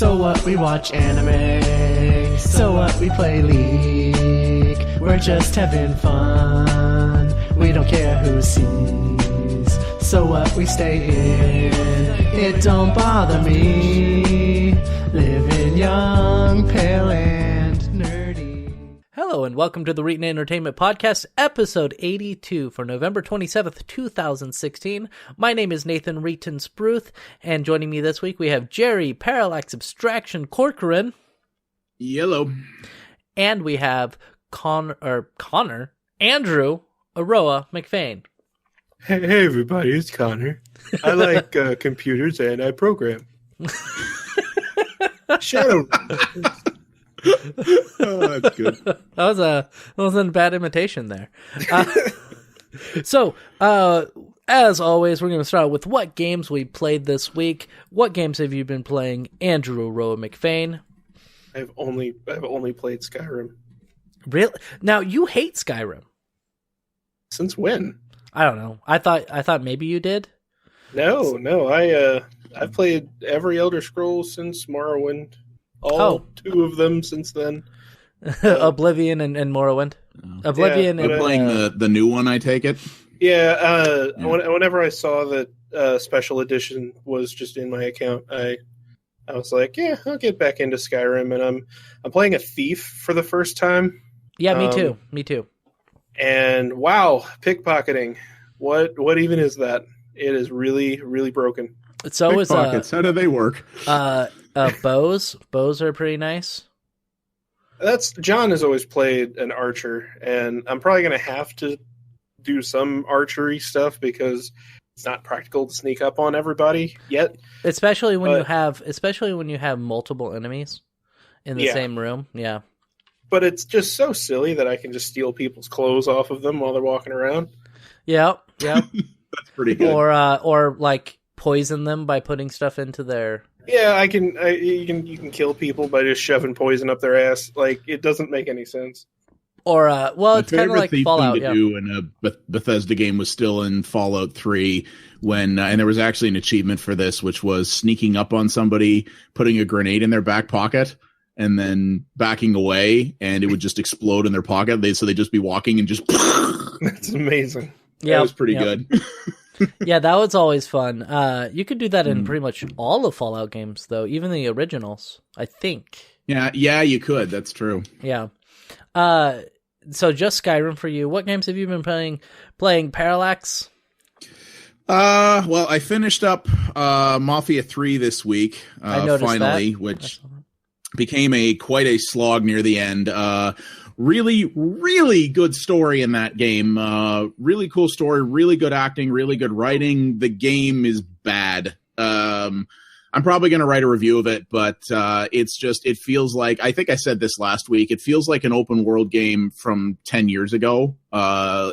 So what, we watch anime. So what, we play League. We're just having fun. We don't care who sees. So what, we stay in. It don't bother me. Living young, pale, and nerdy. Hello and welcome to the Reetin Entertainment Podcast, episode 82 for November 27th, 2016. My name is Nathan Reetin Spruth, and joining me this week we have Jerry, Parallax Abstraction Corcoran. Yellow. And we have Andrew, Aroah McFain. Hey everybody, it's Connor. I like computers and I program. Shadow. Oh, that's good. That wasn't a bad imitation there. So, as always, we're going to start with what games we played this week. What games have you been playing, Andrew Aroah McFain? I've only played Skyrim. Really? Now you hate Skyrim. Since when? I don't know. I thought maybe you did. No. I've played every Elder Scrolls since Morrowind. Two of them since then. Oblivion and Morrowind. Oblivion. You're playing the new one, I take it? Yeah. Whenever I saw that special edition was just in my account, I was like, yeah, I'll get back into Skyrim, and I'm playing a thief for the first time. Yeah, me too. Me too. And wow, pickpocketing. What even is that? It is really, really broken. So is Pickpockets, how do they work? Bows. Bows are pretty nice. John has always played an archer, and I'm probably going to have to do some archery stuff because it's not practical to sneak up on everybody yet. Especially when you have multiple enemies in the same room. Yeah. But it's just so silly that I can just steal people's clothes off of them while they're walking around. Yeah. That's pretty good. Or like poison them by putting stuff into their. Yeah, you can kill people by just shoving poison up their ass. Like, it doesn't make any sense. Or it's kind of like Fallout. Thing to do in a Bethesda game was still in Fallout 3 when and there was actually an achievement for this, which was sneaking up on somebody, putting a grenade in their back pocket, and then backing away, and it would just explode in their pocket. So they'd just be walking and just. That's amazing. Yeah, that was pretty good. Yeah, that was always fun. You could do that in pretty much all the Fallout games, though, even the originals, I think. Yeah, you could. That's true. Yeah. So just Skyrim for you. What games have you been playing Parallax? Well, I finished up Mafia 3 this week, finally, which became quite a slog near the end. Really, really good story in that game. Really cool story, really good acting, really good writing. The game is bad. I'm probably going to write a review of it, but it feels like, I think I said this last week, it feels like an open world game from 10 years ago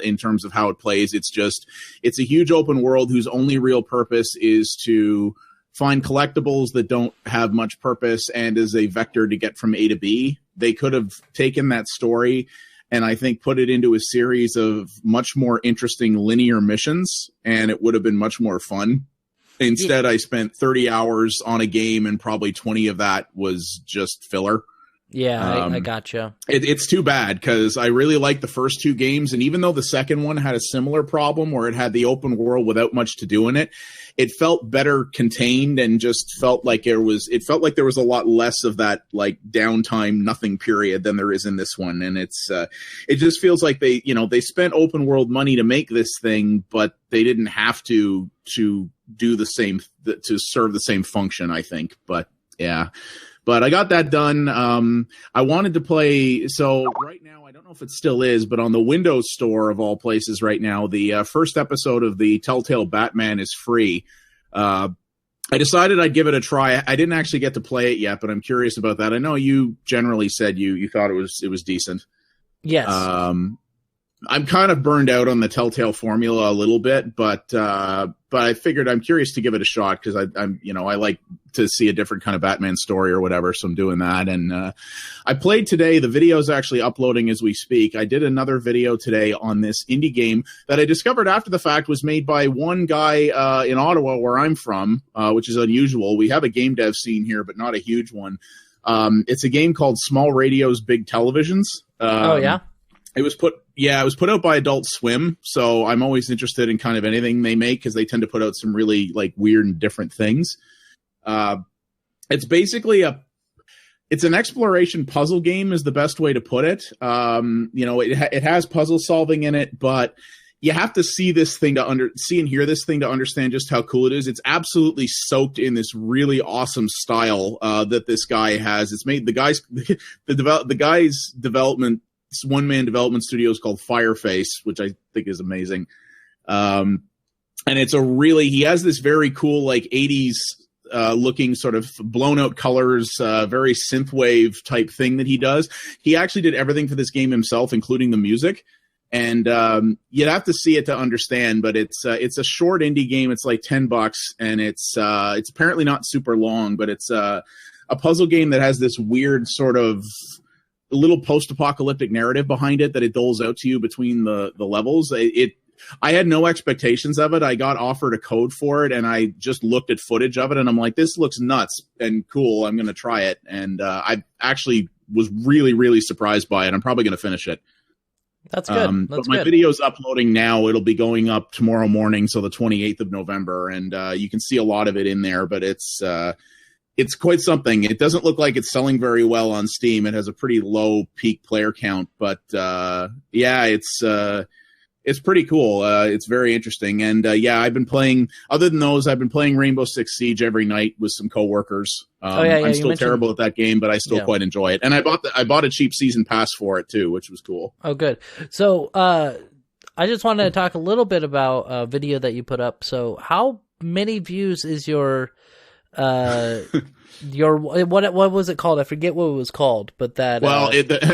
in terms of how it plays. It's a huge open world whose only real purpose is to find collectibles that don't have much purpose and as a vector to get from A to B. They could have taken that story and I think put it into a series of much more interesting linear missions, and it would have been much more fun. Instead, I spent 30 hours on a game, and probably 20 of that was just filler. Yeah, I gotcha. It's too bad, because I really liked the first two games, and even though the second one had a similar problem where it had the open world without much to do in it, it felt better contained and just felt like there was a lot less of that like downtime, nothing period than there is in this one. And it just feels like they spent open world money to make this thing, but they didn't have to do the same, to serve the same function, I think. But yeah. But I got that done. I wanted to play. So right now, I don't know if it still is, but on the Windows Store of all places right now, the first episode of the Telltale Batman is free. I decided I'd give it a try. I didn't actually get to play it yet, but I'm curious about that. I know you generally said you thought it was decent. Yes. I'm kind of burned out on the Telltale formula a little bit, but I figured I'm curious to give it a shot because I like to see a different kind of Batman story or whatever, so I'm doing that. And I played today. The video is actually uploading as we speak. I did another video today on this indie game that I discovered after the fact was made by one guy in Ottawa, where I'm from, which is unusual. We have a game dev scene here, but not a huge one. It's a game called Small Radios, Big Televisions. Oh, yeah? It was put out by Adult Swim, so I'm always interested in kind of anything they make because they tend to put out some really like weird and different things. It's basically it's an exploration puzzle game is the best way to put it. It has puzzle solving in it, but you have to see this thing to see and hear this thing to understand just how cool it is. It's absolutely soaked in this really awesome style that this guy has. It's made the guy's development. This one-man development studio is called Fireface, which I think is amazing. And it's he has this very cool, like 80s looking sort of blown out colors, very synthwave type thing that he does. He actually did everything for this game himself, including the music. And you'd have to see it to understand, but it's a short indie game. It's like $10, and it's apparently not super long, but it's a puzzle game that has this weird sort of a little post-apocalyptic narrative behind it that it doles out to you between the levels. I had no expectations of it. I got offered a code for it, and I just looked at footage of it, and I'm like, this looks nuts and cool. I'm going to try it. And I actually was really, really surprised by it. I'm probably going to finish it. That's good. But my video's uploading now. It'll be going up tomorrow morning, so the 28th of November, and you can see a lot of it in there, but it's quite something. It doesn't look like it's selling very well on Steam. It has a pretty low peak player count, but it's pretty cool. It's very interesting. And I've been playing, other than those, I've been playing Rainbow Six Siege every night with some coworkers. I'm still terrible at that game, but I still quite enjoy it. And I bought a cheap season pass for it too, which was cool. Oh, good. So I just wanted to talk a little bit about a video that you put up. So how many views is your what was it called? I forget what it was called, but that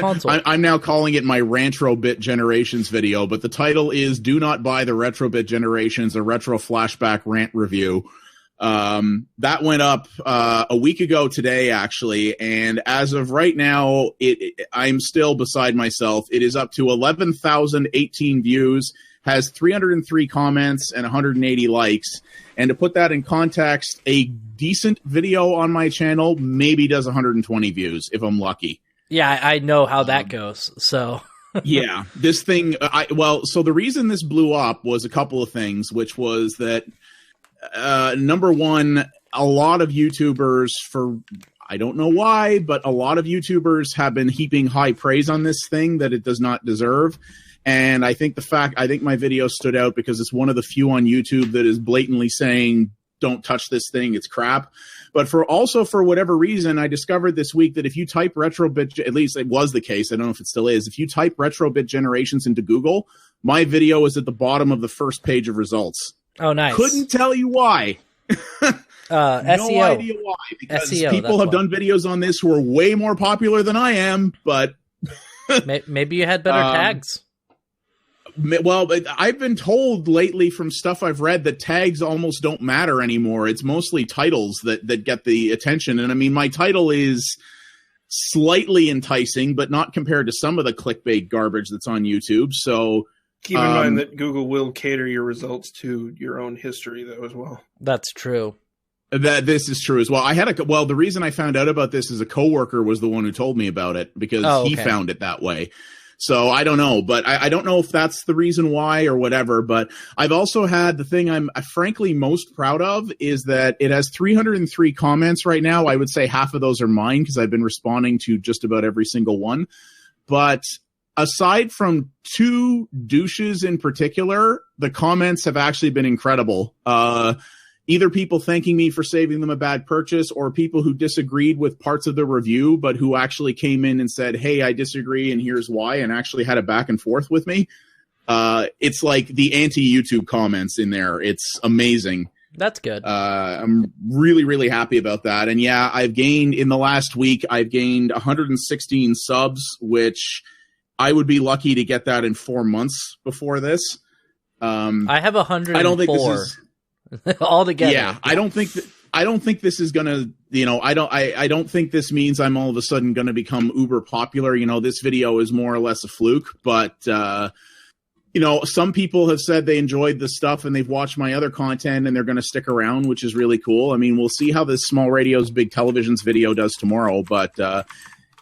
console. I'm now calling it my ReetinBIt Generations video, but the title is "Do Not Buy the RetroBit Generations: A Retro Flashback Rant Review." That went up a week ago today, actually, and as of right now, I'm still beside myself. It is up to 11,018 views, has 303 comments and 180 likes. And to put that in context, a decent video on my channel maybe does 120 views if I'm lucky. Yeah, I know how that goes. So yeah, this thing. So the reason this blew up was a couple of things, which was that number one, a lot of YouTubers, for I don't know why, but a lot of YouTubers have been heaping high praise on this thing that it does not deserve. And I think my video stood out because it's one of the few on YouTube that is blatantly saying, don't touch this thing, it's crap. But for whatever reason, I discovered this week that if you type RetroBit, at least it was the case, I don't know if it still is, if you type RetroBit Generations into Google, my video is at the bottom of the first page of results. Oh, nice. Couldn't tell you why. No SEO. idea why, because SEO, people have done videos on this who are way more popular than I am, but... Maybe you had better tags. Well, I've been told lately from stuff I've read that tags almost don't matter anymore. It's mostly titles that get the attention. And I mean, my title is slightly enticing, but not compared to some of the clickbait garbage that's on YouTube. So keep in mind that Google will cater your results to your own history, though, as well. That's true. That this is true as well. The reason I found out about this is a coworker was the one who told me about it because he found it that way. So I don't know, but I don't know if that's the reason why or whatever. But I've also had the thing I'm frankly most proud of is that it has 303 comments right now. I would say half of those are mine because I've been responding to just about every single one. But aside from two douches in particular, the comments have actually been incredible. Either people thanking me for saving them a bad purchase or people who disagreed with parts of the review, but who actually came in and said, hey, I disagree and here's why, and actually had a back and forth with me. It's like the anti-YouTube comments in there. It's amazing. That's good. I'm really, really happy about that. And yeah, in the last week, I've gained 116 subs, which I would be lucky to get that in 4 months before this. I have 104. I don't think this is altogether. Yeah, I don't think this is gonna. I don't think this means I'm all of a sudden going to become uber popular. This video is more or less a fluke, but some people have said they enjoyed the stuff and they've watched my other content and they're going to stick around, which is really cool. I mean, we'll see how this Small Radio's Big Televisions video does tomorrow, but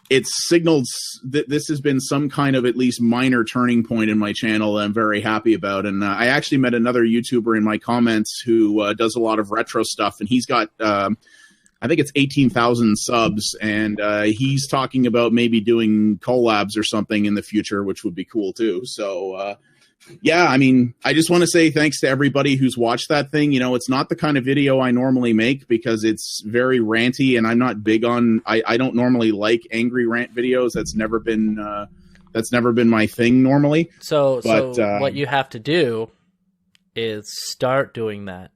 it's signaled that this has been some kind of at least minor turning point in my channel that I'm very happy about. And I actually met another YouTuber in my comments who does a lot of retro stuff, and he's got I think it's 18,000 subs, and he's talking about maybe doing collabs or something in the future, which would be cool too. So yeah, I mean, I just want to say thanks to everybody who's watched that thing. It's not the kind of video I normally make because it's very ranty, and I'm not big on. I don't normally like angry rant videos. That's never been my thing normally. So what you have to do is start doing that.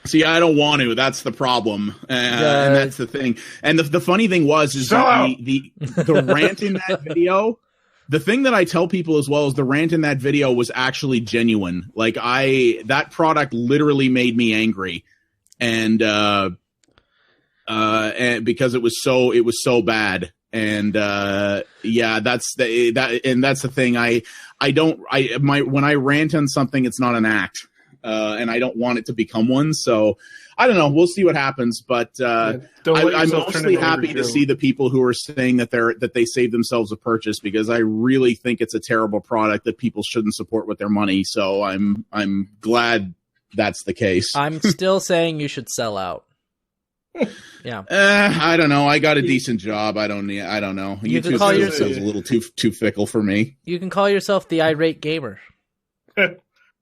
See, I don't want to. That's the problem, and that's the thing. And the funny thing was the rant in that video. The thing that I tell people as well is the rant in that video was actually genuine. Like that product literally made me angry, and because it was so bad. And yeah, that's the thing. When I rant on something, it's not an act, and I don't want it to become one. So I don't know. We'll see what happens, but I'm mostly happy to see the people who are saying that they saved themselves a purchase, because I really think it's a terrible product that people shouldn't support with their money. So I'm glad that's the case. I'm still saying you should sell out. Yeah. I don't know. I got a decent job. I don't know. YouTube feels a little too fickle for me. You can call yourself the irate gamer.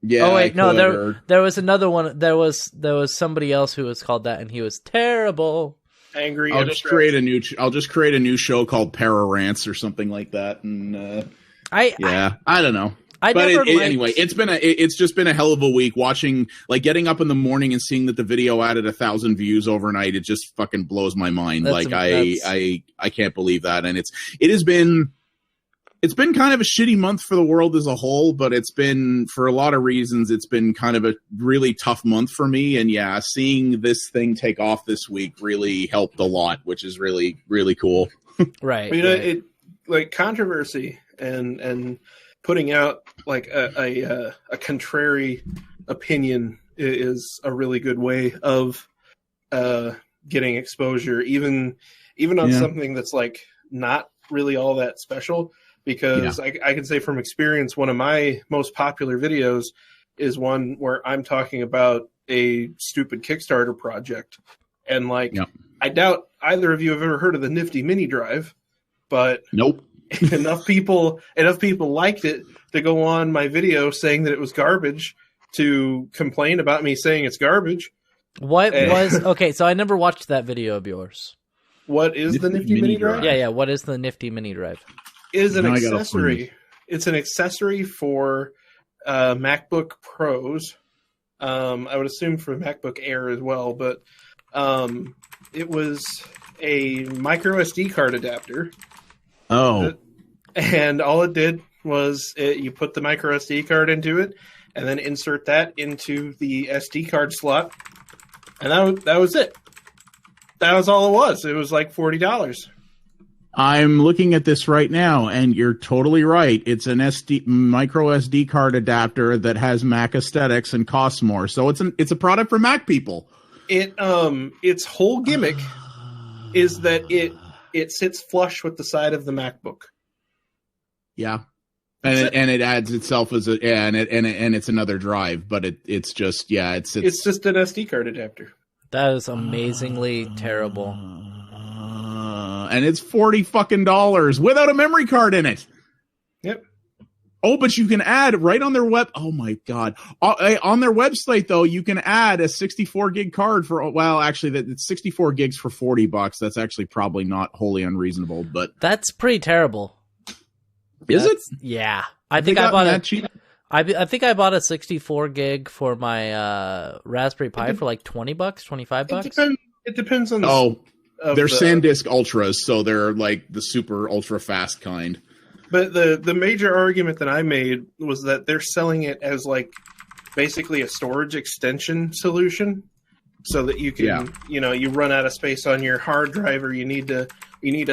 Yeah. Oh wait, no. There was another one. There was somebody else who was called that, and he was terrible. Angry. I'll just create a new show called Pararants or something like that, and I don't know. Anyway, it's just been a hell of a week watching, like, getting up in the morning and seeing that the video added 1,000 views overnight. It just fucking blows my mind. I can't believe that, and it's been kind of a shitty month for the world as a whole, but it's been, for a lot of reasons, it's been kind of a really tough month for me. And yeah, seeing this thing take off this week really helped a lot, which is really, really cool. Right. It like controversy and putting out like a contrary opinion is a really good way of getting exposure, even on something that's like not really all that special. Because I can say from experience, one of my most popular videos is one where I'm talking about a stupid Kickstarter project. And I doubt either of you have ever heard of the Nifty Mini Drive, but nope. enough people liked it to go on my video saying that it was garbage to complain about me saying it's garbage. Okay, so I never watched that video of yours. What is the Nifty Mini Drive? Yeah. What is the Nifty Mini Drive? Is an accessory. It's an accessory for MacBook Pros. I would assume for MacBook Air as well, but it was a micro SD card adapter. Oh. And all it did was you put the micro SD card into it and then insert that into the SD card slot. And that was it. That was all it was. It was like $40. I'm looking at this right now, and you're totally right. It's an micro SD card adapter that has Mac aesthetics and costs more. So it's a product for Mac people. Its whole gimmick is that it sits flush with the side of the MacBook. Yeah, and it adds itself as and it's another drive, but it's just it's just an SD card adapter. That is amazingly terrible. And it's $40 without a memory card in it. Yep. Oh, but you can add right on their web. Oh my God. On their website though, you can add a 64 gig card for, well, actually it's 64 gigs for $40. That's actually probably not wholly unreasonable, but that's pretty terrible. Is it? Yeah. I think I bought it cheap. I think I bought a 64 gig for my Raspberry Pi for like $20, $25. It depends on the they're SanDisk Ultras, so they're like the super ultra fast kind. But the major argument that I made was that they're selling it as like basically a storage extension solution, so that you can, you run out of space on your hard drive, or you need a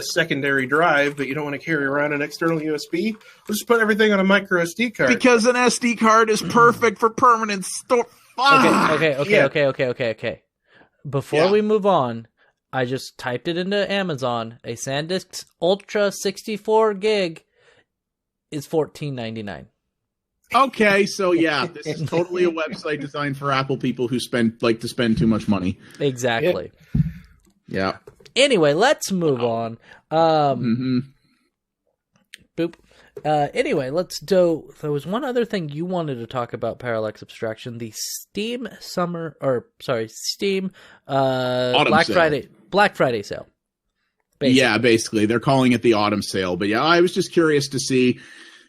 secondary drive, but you don't want to carry around an external USB. We'll just put everything on a micro SD card. Because an SD card is perfect for permanent store. Okay. Before we move on, I just typed it into Amazon. A SanDisk Ultra 64 gig is $14.99. Okay, so this is totally a website designed for Apple people who like to spend too much money. Exactly. Yeah. Anyway, let's move on. Boop. Anyway, let's do. There was one other thing you wanted to talk about, Parallax Abstraction, the Steam Black Friday sale. Basically. Yeah, basically they're calling it the autumn sale. But yeah, I was just curious to see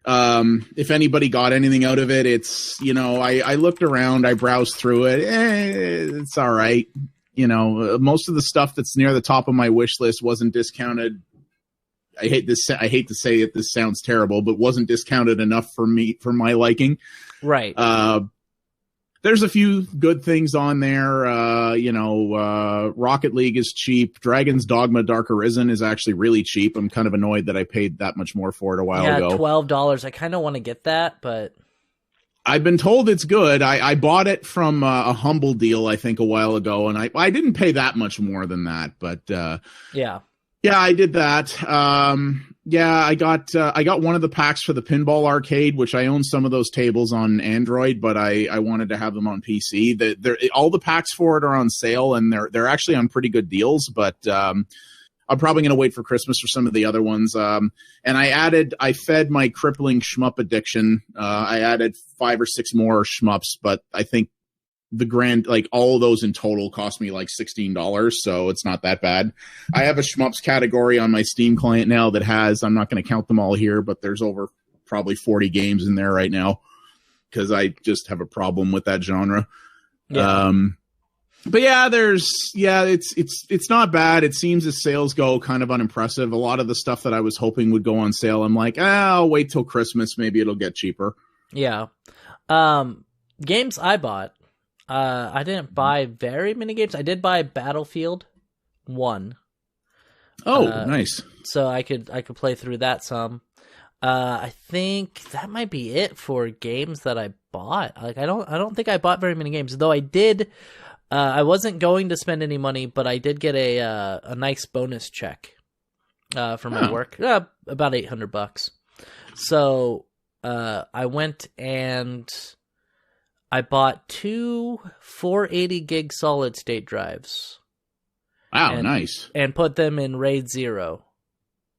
if anybody got anything out of it. It's I looked around, I browsed through it. It's all right. Most of the stuff that's near the top of my wish list wasn't discounted. I hate to say it. This sounds terrible, but wasn't discounted enough for my liking. Right. There's a few good things on there. Rocket League is cheap. Dragon's Dogma Dark Arisen is actually really cheap. I'm kind of annoyed that I paid that much more for it a while ago. $12. I kind of want to get that, but I've been told it's good. I bought it from a Humble Deal, I think, a while ago, and I didn't pay that much more than that. But yeah, I did that. I got one of the packs for the Pinball Arcade, which I own some of those tables on Android, but I wanted to have them on PC. All the packs for it are on sale, and they're actually on pretty good deals. But I'm probably going to wait for Christmas for some of the other ones. And I fed my crippling shmup addiction. I added 5 or 6 more shmups, but I think all of those in total cost me like $16, so it's not that bad. I have a shmups category on my Steam client now that has, I'm not going to count them all here, but there's over probably 40 games in there right now because I just have a problem with that genre. Yeah. But it's not bad. It seems as sales go, kind of unimpressive. A lot of the stuff that I was hoping would go on sale, I'm like, I'll wait till Christmas. Maybe it'll get cheaper. Yeah. Games I bought. I didn't buy very many games. I did buy Battlefield 1. Oh, nice. So I could play through that some. I think that might be it for games that I bought. Like I don't think I bought very many games, though I did. I wasn't going to spend any money, but I did get a nice bonus check for my work, about $800. So I went and I bought 2 480 gig solid state drives. Wow, nice. And put them in RAID 0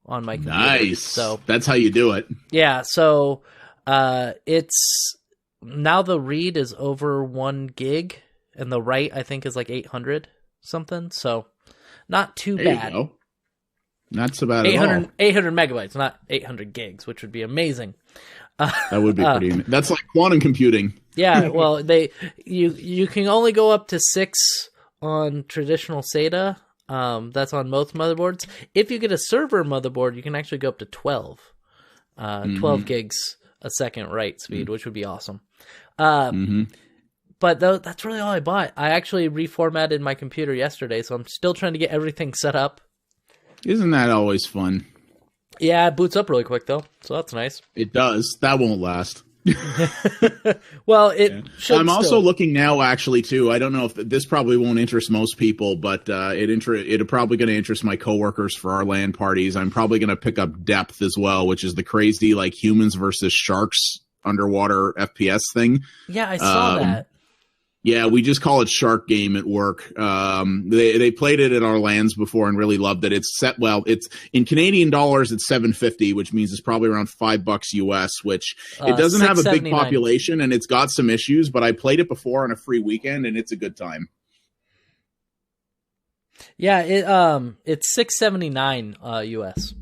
on my computer. Nice. So that's how you do it. Yeah, so it's now the read is over 1 gig and the write I think is like 800 something. So not too bad. You go. Not so bad at all. 800 megabytes, not 800 gigs, which would be amazing. That would be pretty. That's like quantum computing. Yeah, well, you can only go up to 6 on traditional SATA. That's on most motherboards. If you get a server motherboard, you can actually go up to 12. 12 gigs a second write speed, which would be awesome. But that's really all I bought. I actually reformatted my computer yesterday, so I'm still trying to get everything set up. Isn't that always fun? Yeah, it boots up really quick, though, so that's nice. It does. That won't last. Well, it should. I'm also looking now, actually, too. I don't know if this probably won't interest most people, but it'll probably going to interest my coworkers for our LAN parties. I'm probably going to pick up Depth as well, which is the crazy like humans versus sharks underwater FPS thing. Yeah, I saw that. Yeah, we just call it Shark Game at work. They played it at our LANs before and really loved it. It's it's in Canadian dollars, it's $7.50, which means it's probably around $5 US, which it doesn't have a big population and it's got some issues, but I played it before on a free weekend and it's a good time. Yeah, it's $6.79 US.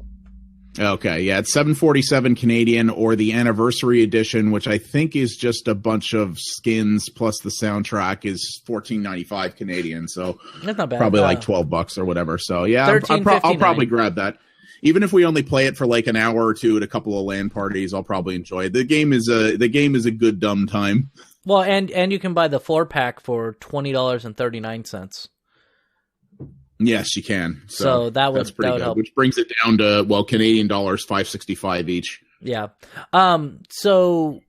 Okay, yeah, it's $7.47 Canadian, or the anniversary edition, which I think is just a bunch of skins plus the soundtrack, is $14.95 Canadian. So that's not bad. Probably like $12 or whatever. So yeah, I'll probably grab that. even if we only play it for like an hour or two at a couple of LAN parties, I'll probably enjoy it. The game is a good dumb time. Well, and you can buy the 4-pack for $20.39. Yes, you can. So that's pretty good. Help. Which brings it down to Canadian dollars $5.65 each. Yeah. So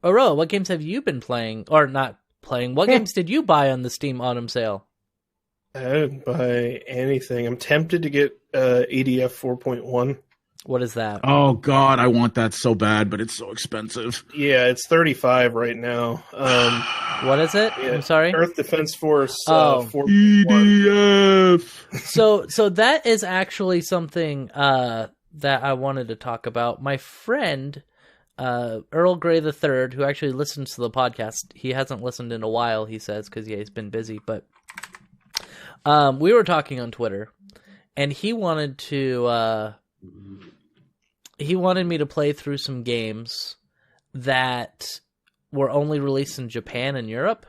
Aroah, what games have you been playing or not playing? What games did you buy on the Steam Autumn Sale? I didn't buy anything. I'm tempted to get ADF 4.1. What is that? Oh God, I want that so bad, but it's so expensive. Yeah, it's $35 right now. What is it? Yeah, I'm sorry. Earth Defense Force 4.1. EDF. So that is actually something that I wanted to talk about. My friend Earl Grey III, who actually listens to the podcast, he hasn't listened in a while. He says because he's been busy, but we were talking on Twitter, and he wanted me to play through some games that were only released in Japan and Europe,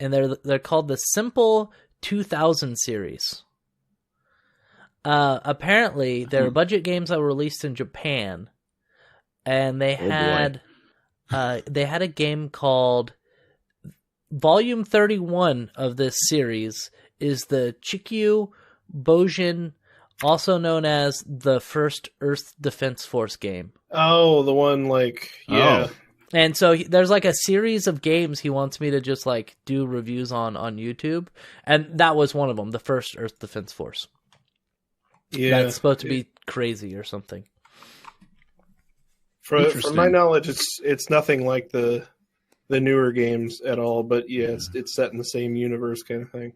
and they're called the Simple 2000 series. Apparently, they're budget games that were released in Japan, and they had a game called Volume 31 of this series is the Chikyu Bojin, also known as the first Earth Defense Force game. Oh, the one yeah. Oh. And so there's like a series of games he wants me to just like do reviews on YouTube, and that was one of them, the first Earth Defense Force. Yeah, that's supposed to be crazy or something. From my knowledge, it's nothing like the newer games at all, but yeah, it's set in the same universe kind of thing.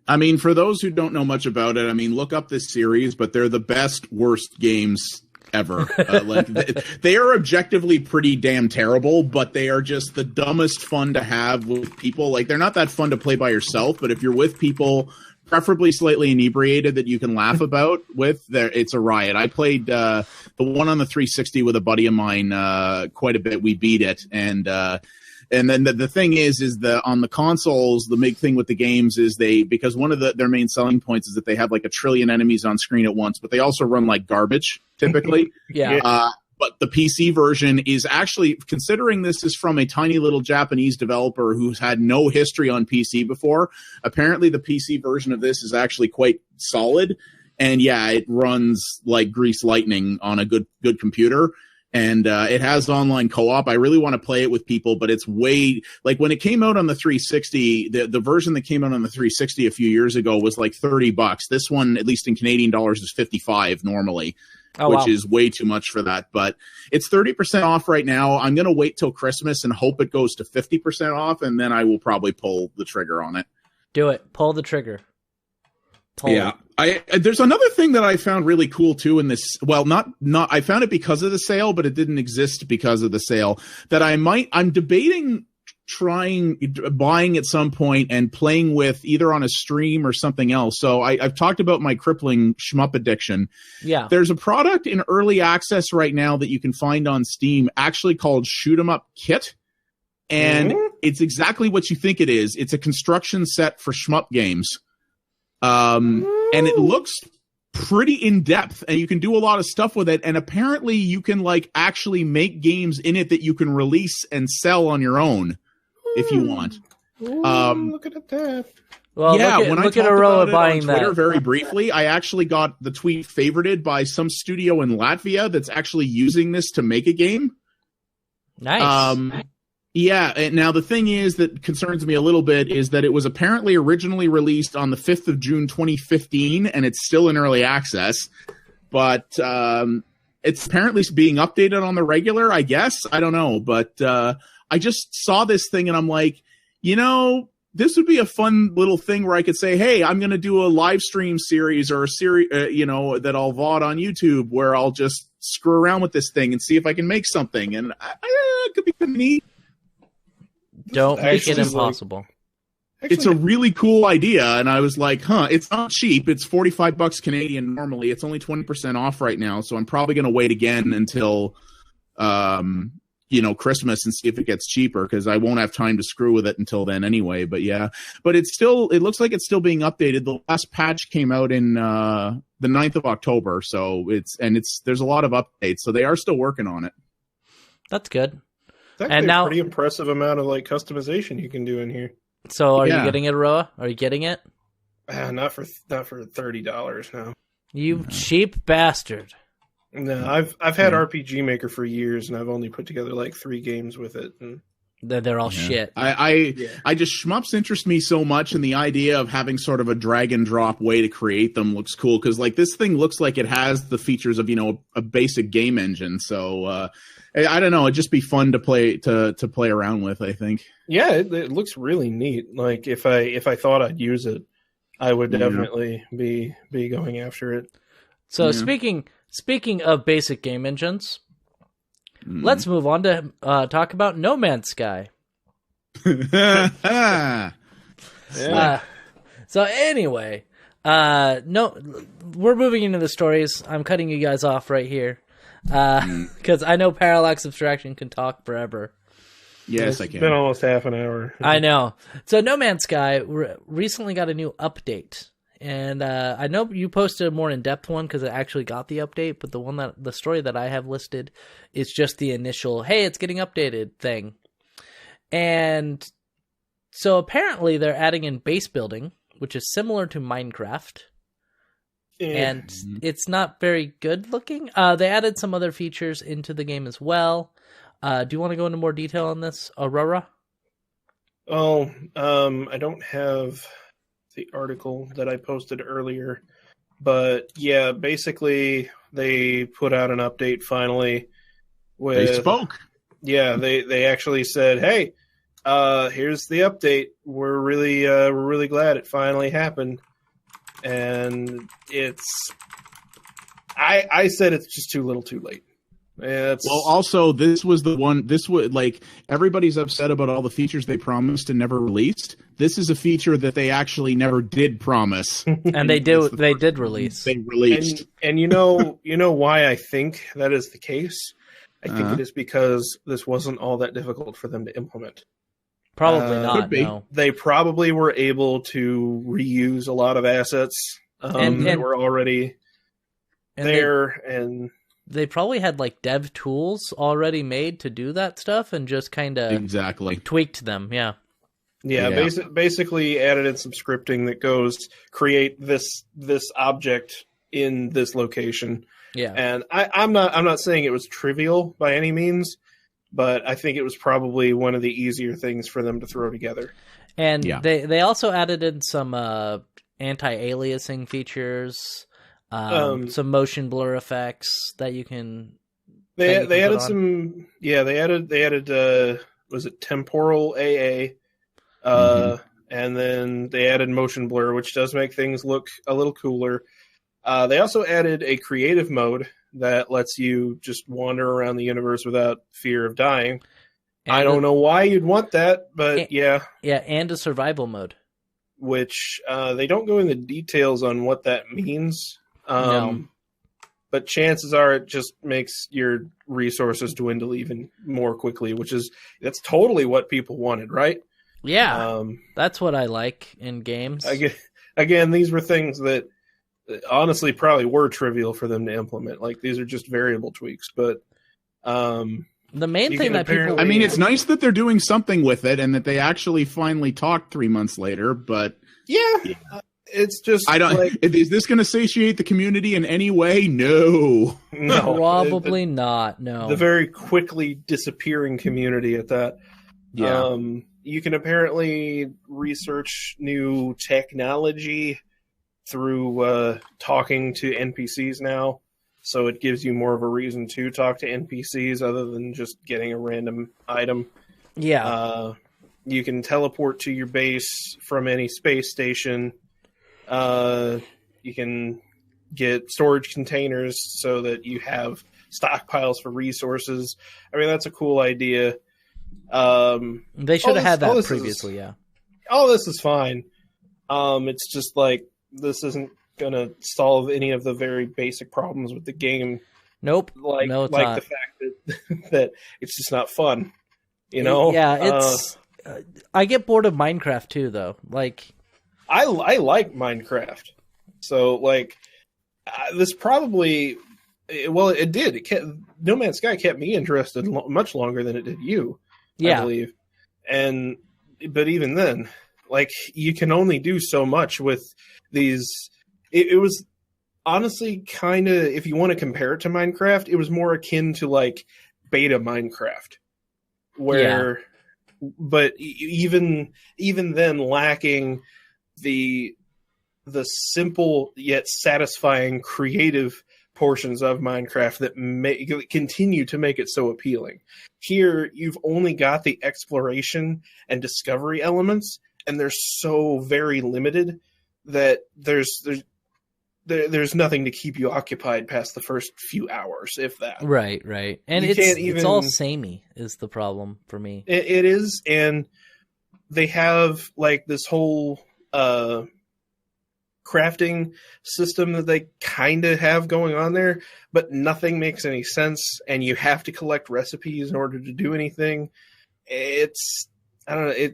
I mean, for those who don't know much about it, I mean, look up this series, but they're the best, worst games ever. They are objectively pretty damn terrible, but they are just the dumbest fun to have with people. Like, they're not that fun to play by yourself, but if you're with people, preferably slightly inebriated, that you can laugh about with, it's a riot. I played the one on the 360 with a buddy of mine quite a bit. We beat it, and then the thing is that on the consoles, the big thing with the games is because one of their main selling points is that they have like a trillion enemies on screen at once, but they also run like garbage typically. Yeah. But the PC version is actually, considering this is from a tiny little Japanese developer who's had no history on PC before, apparently the PC version of this is actually quite solid. And yeah, it runs like grease lightning on a good computer. And it has online co-op. I really want to play it with people, but it's way, like when it came out on the 360, the version that came out on the 360 a few years ago was like $30. This one, at least in Canadian dollars, is $55 normally, which is way too much for that. But it's 30% off right now. I'm going to wait till Christmas and hope it goes to 50% off, and then I will probably pull the trigger on it. Do it. Pull the trigger. Yeah. There's another thing that I found really cool too in this. Well, not I found it because of the sale, but it didn't exist because of the sale. That I'm debating buying at some point and playing with either on a stream or something else. So I've talked about my crippling shmup addiction. Yeah. There's a product in early access right now that you can find on Steam, actually called Shoot 'em Up Kit. And it's exactly what you think it is. It's a construction set for shmup games. And it looks pretty in depth, and you can do a lot of stuff with it. And apparently you can like actually make games in it that you can release and sell on your own if you want. Look at that. Well, yeah, when I talked about it on Twitter very briefly, I actually got the tweet favorited by some studio in Latvia that's actually using this to make a game. Nice. Yeah, and now the thing is that concerns me a little bit is that it was apparently originally released on the 5th of June 2015, and it's still in early access. But it's apparently being updated on the regular, I guess. I don't know. But I just saw this thing, and I'm like, this would be a fun little thing where I could say, hey, I'm going to do a live stream series or a series, that I'll VOD on YouTube where I'll just screw around with this thing and see if I can make something. And it could be kind of neat. Don't make it impossible. It's a really cool idea, and I was like, it's not cheap. It's $45 Canadian normally. It's only 20% off right now, so I'm probably going to wait again until Christmas and see if it gets cheaper, because I won't have time to screw with it until then anyway. But yeah, but it looks like it's still being updated. The last patch came out in the 9th of October, so there's a lot of updates, so they are still working on it. That's good. It's actually a pretty impressive amount of like customization you can do in here. So are you getting it, Aroah? Are you getting it? Not for $30, no. You cheap bastard. No, I've had RPG Maker for years, and I've only put together like 3 games with it. And they're all shit. I just, shmups interest me so much, and the idea of having sort of a drag and drop way to create them looks cool, because like this thing looks like it has the features of a basic game engine. So I don't know, it'd just be fun to play around with, I think. Yeah, it looks really neat. Like if I thought I'd use it, I would definitely be going after it. So speaking of basic game engines, let's move on to talk about No Man's Sky. So anyway, we're moving into the stories. I'm cutting you guys off right here because I know Parallax Abstraction can talk forever. Yes, I can. It's been almost half an hour. I know. So No Man's Sky recently got a new update. And I know you posted a more in-depth one because it actually got the update, but the story that I have listed is just the initial, hey, it's getting updated thing. And so apparently they're adding in base building, which is similar to Minecraft. And it's not very good looking. They added some other features into the game as well. Do you want to go into more detail on this, Aroah? Oh, I don't have the article that I posted earlier, but yeah, basically they put out an update finally. They spoke. Yeah, they actually said, "Hey, here's the update. We're really glad it finally happened." And I said it's just too little, too late. Well, also, this was like, everybody's upset about all the features they promised and never released. This is a feature that they actually never did promise. And they did release. They released. And you know why I think that is the case? I think it is because this wasn't all that difficult for them to implement. Probably not, no. They probably were able to reuse a lot of assets that were already there, and they probably had like dev tools already made to do that stuff and just kind of tweaked them. Yeah. Basically added in some scripting that goes create this object in this location. Yeah. And I'm not saying it was trivial by any means, but I think it was probably one of the easier things for them to throw together. And they also added in some anti-aliasing features. Some motion blur effects that you can. They added some. Yeah, they added. Was it temporal AA? And then they added motion blur, which does make things look a little cooler. They also added a creative mode that lets you just wander around the universe without fear of dying. I don't know why you'd want that, but yeah. Yeah, and a survival mode. Which they don't go into details on what that means. No. But chances are it just makes your resources dwindle even more quickly, that's totally what people wanted, right? Yeah, that's what I like in games. Again, these were things that honestly probably were trivial for them to implement. Like, these are just variable tweaks, but the main thing that people... I mean, it's nice that they're doing something with it and that they actually finally talked 3 months later, but... Yeah. It's just is this going to satiate the community in any way? No. Probably not. No. The very quickly disappearing community at that. Yeah. You can apparently research new technology through talking to NPCs now. So it gives you more of a reason to talk to NPCs other than just getting a random item. Yeah. You can teleport to your base from any space station. You can get storage containers so that you have stockpiles for resources. I mean, that's a cool idea. They should have had that previously, yeah. All this is fine. It's just like, this isn't going to solve any of the very basic problems with the game. Nope. Like No, it's like not. the fact that that it's just not fun. You know? Yeah, it's. I get bored of Minecraft too, though. Like, I like Minecraft, so like this probably. Well, it did. It kept, No Man's Sky kept me interested much longer than it did you, I believe. But even then, like, you can only do so much with these. It was honestly kind of, if you want to compare it to Minecraft, it was more akin to like beta Minecraft, where, but even then, lacking the simple yet satisfying creative portions of Minecraft that continue to make it so appealing. Here, you've only got the exploration and discovery elements, and they're so very limited that there's nothing to keep you occupied past the first few hours, if that. Right. And it's all samey is the problem for me. It is, and they have like this whole crafting system that they kind of have going on there, but nothing makes any sense, and you have to collect recipes in order to do anything. I don't know,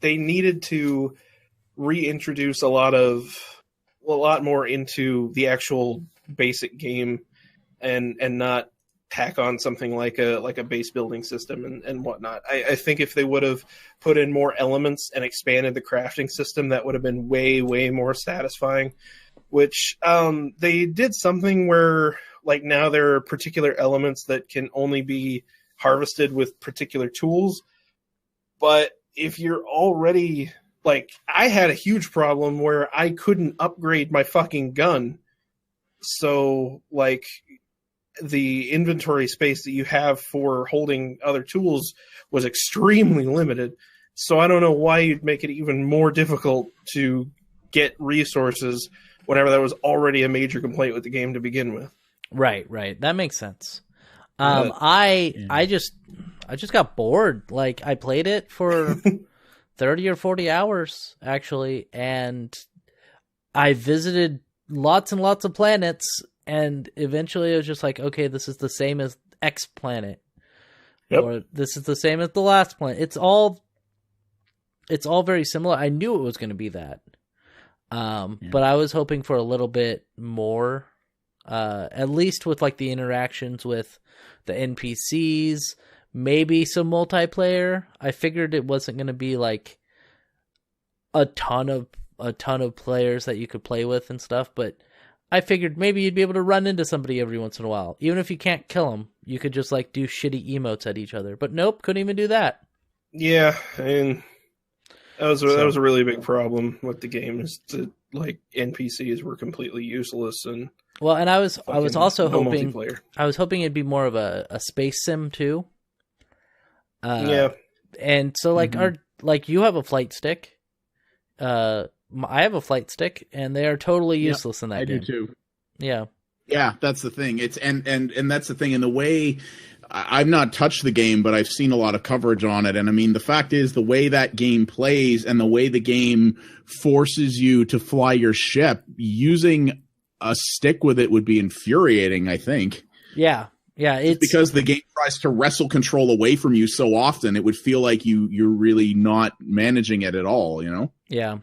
they needed to reintroduce a lot more into the actual basic game and not tack on something like a base building system and whatnot. I think if they would have put in more elements and expanded the crafting system, that would have been way, way more satisfying, which they did something where like now there are particular elements that can only be harvested with particular tools. But if you're already like, I had a huge problem where I couldn't upgrade my fucking gun. So like, the inventory space that you have for holding other tools was extremely limited. So I don't know why you'd make it even more difficult to get resources whenever that was already a major complaint with the game to begin with. Right. That makes sense. I just got bored. Like, I played it for 30 or 40 hours actually, and I visited lots and lots of planets. And eventually it was just like, okay, this is the same as X planet. Yep. Or this is the same as the last planet. It's all very similar. I knew it was going to be that. But I was hoping for a little bit more, at least with like the interactions with the NPCs, maybe some multiplayer. I figured it wasn't going to be like a ton of players that you could play with and stuff, but I figured maybe you'd be able to run into somebody every once in a while. Even if you can't kill them, you could just like do shitty emotes at each other. But nope, couldn't even do that. Yeah, I mean, that was a really big problem with the game, is that like NPCs were completely useless. And I was also hoping multiplayer. I was hoping it'd be more of a space sim too. Yeah, and so like you have a flight stick. I have a flight stick, and they are totally useless in that game. I do too. Yeah. Yeah, that's the thing. It's and that's the thing. In the way, I've not touched the game, but I've seen a lot of coverage on it. And I mean, the fact is, the way that game plays and the way the game forces you to fly your ship, using a stick with it would be infuriating, I think. Yeah. It's because the game tries to wrestle control away from you so often, it would feel like you're really not managing it at all, you know? Yeah.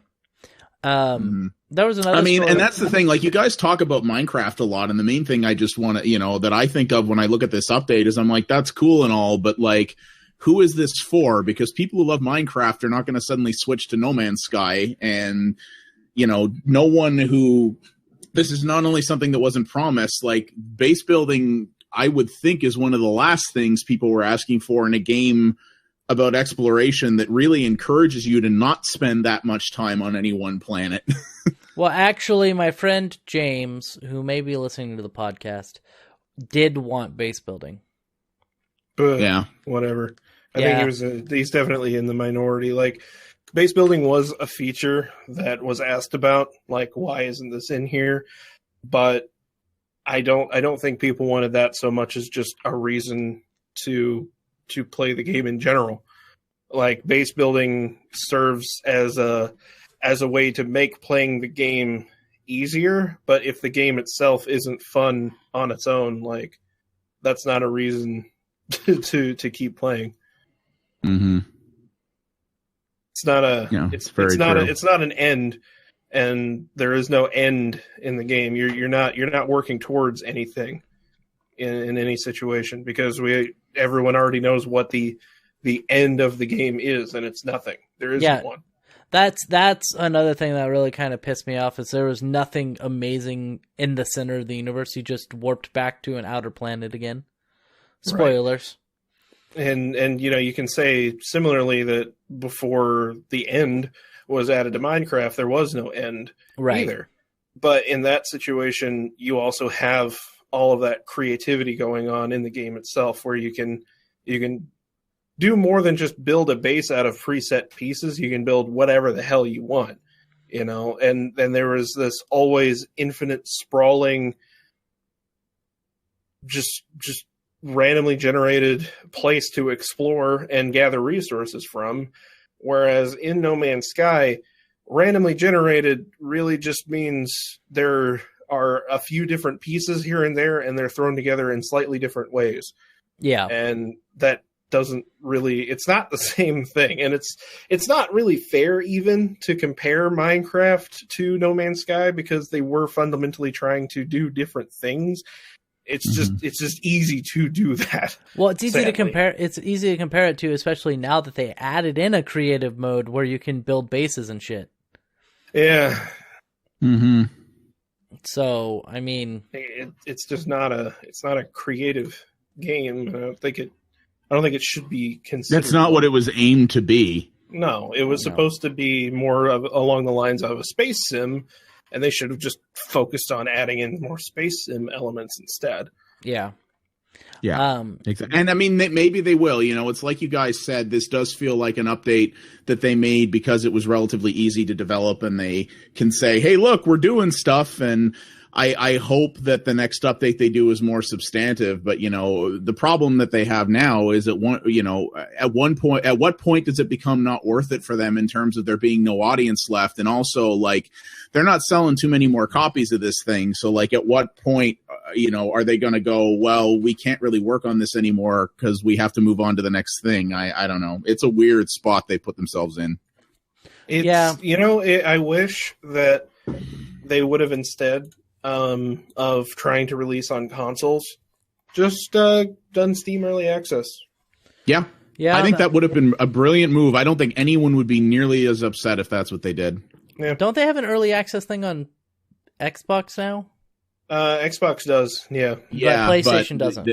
There was another. I mean, and that's the thing. Like, you guys talk about Minecraft a lot, and the main thing I just want to, that I think of when I look at this update is I'm like, that's cool and all, but like, who is this for? Because people who love Minecraft are not going to suddenly switch to No Man's Sky, and no one who. This is not only something that wasn't promised. Like, base building, I would think, is one of the last things people were asking for in a game about exploration that really encourages you to not spend that much time on any one planet. Well, actually, my friend James, who may be listening to the podcast, did want base building. But yeah, whatever. I think he's definitely in the minority. Like, base building was a feature that was asked about. Like, why isn't this in here? But I don't think people wanted that so much as just a reason to play the game in general. Like, base building serves as a way to make playing the game easier, but if the game itself isn't fun on its own, like, that's not a reason to keep playing. Mm-hmm. It's not a it's not an end, and there is no end in the game. You're not working towards anything in any situation, because everyone already knows what the end of the game is, and it's nothing. There isn't one. That's another thing that really kind of pissed me off, is there was nothing amazing in the center of the universe. You just warped back to an outer planet again. Spoilers. Right. And you can say similarly that before the end was added to Minecraft, there was no end either. But in that situation, you also have all of that creativity going on in the game itself, where you can do more than just build a base out of preset pieces. You can build whatever the hell you want, and then there was this always infinite sprawling, just randomly generated place to explore and gather resources from. Whereas in No Man's Sky, randomly generated really just means there are a few different pieces here and there, and they're thrown together in slightly different ways. Yeah. And that doesn't really, it's not the same thing. And it's not really fair even to compare Minecraft to No Man's Sky, because they were fundamentally trying to do different things. It's just easy to do that. Well, it's easy to compare. It's easy to compare it to, especially now that they added in a creative mode where you can build bases and shit. Yeah. Mm-hmm. So, I mean, it's just not a creative game. I don't think it should be considered. That's not what it was aimed to be. No, it was supposed to be more along the lines of a space sim. And they should have just focused on adding in more space sim elements instead. Yeah. Yeah. Exactly. And I mean, maybe they will. It's like you guys said, this does feel like an update that they made because it was relatively easy to develop, and they can say, hey, look, we're doing stuff. And I hope that the next update they do is more substantive. But, the problem that they have now is at what point does it become not worth it for them in terms of there being no audience left? And also, like, they're not selling too many more copies of this thing. So, like, at what point, are they going to go, well, we can't really work on this anymore because we have to move on to the next thing? I don't know. It's a weird spot they put themselves in. I wish that they would have, instead of trying to release on consoles, just done Steam Early Access. Yeah. I think that would have been a brilliant move. I don't think anyone would be nearly as upset if that's what they did. Yeah. Don't they have an early access thing on Xbox now? Xbox does, yeah. But PlayStation doesn't.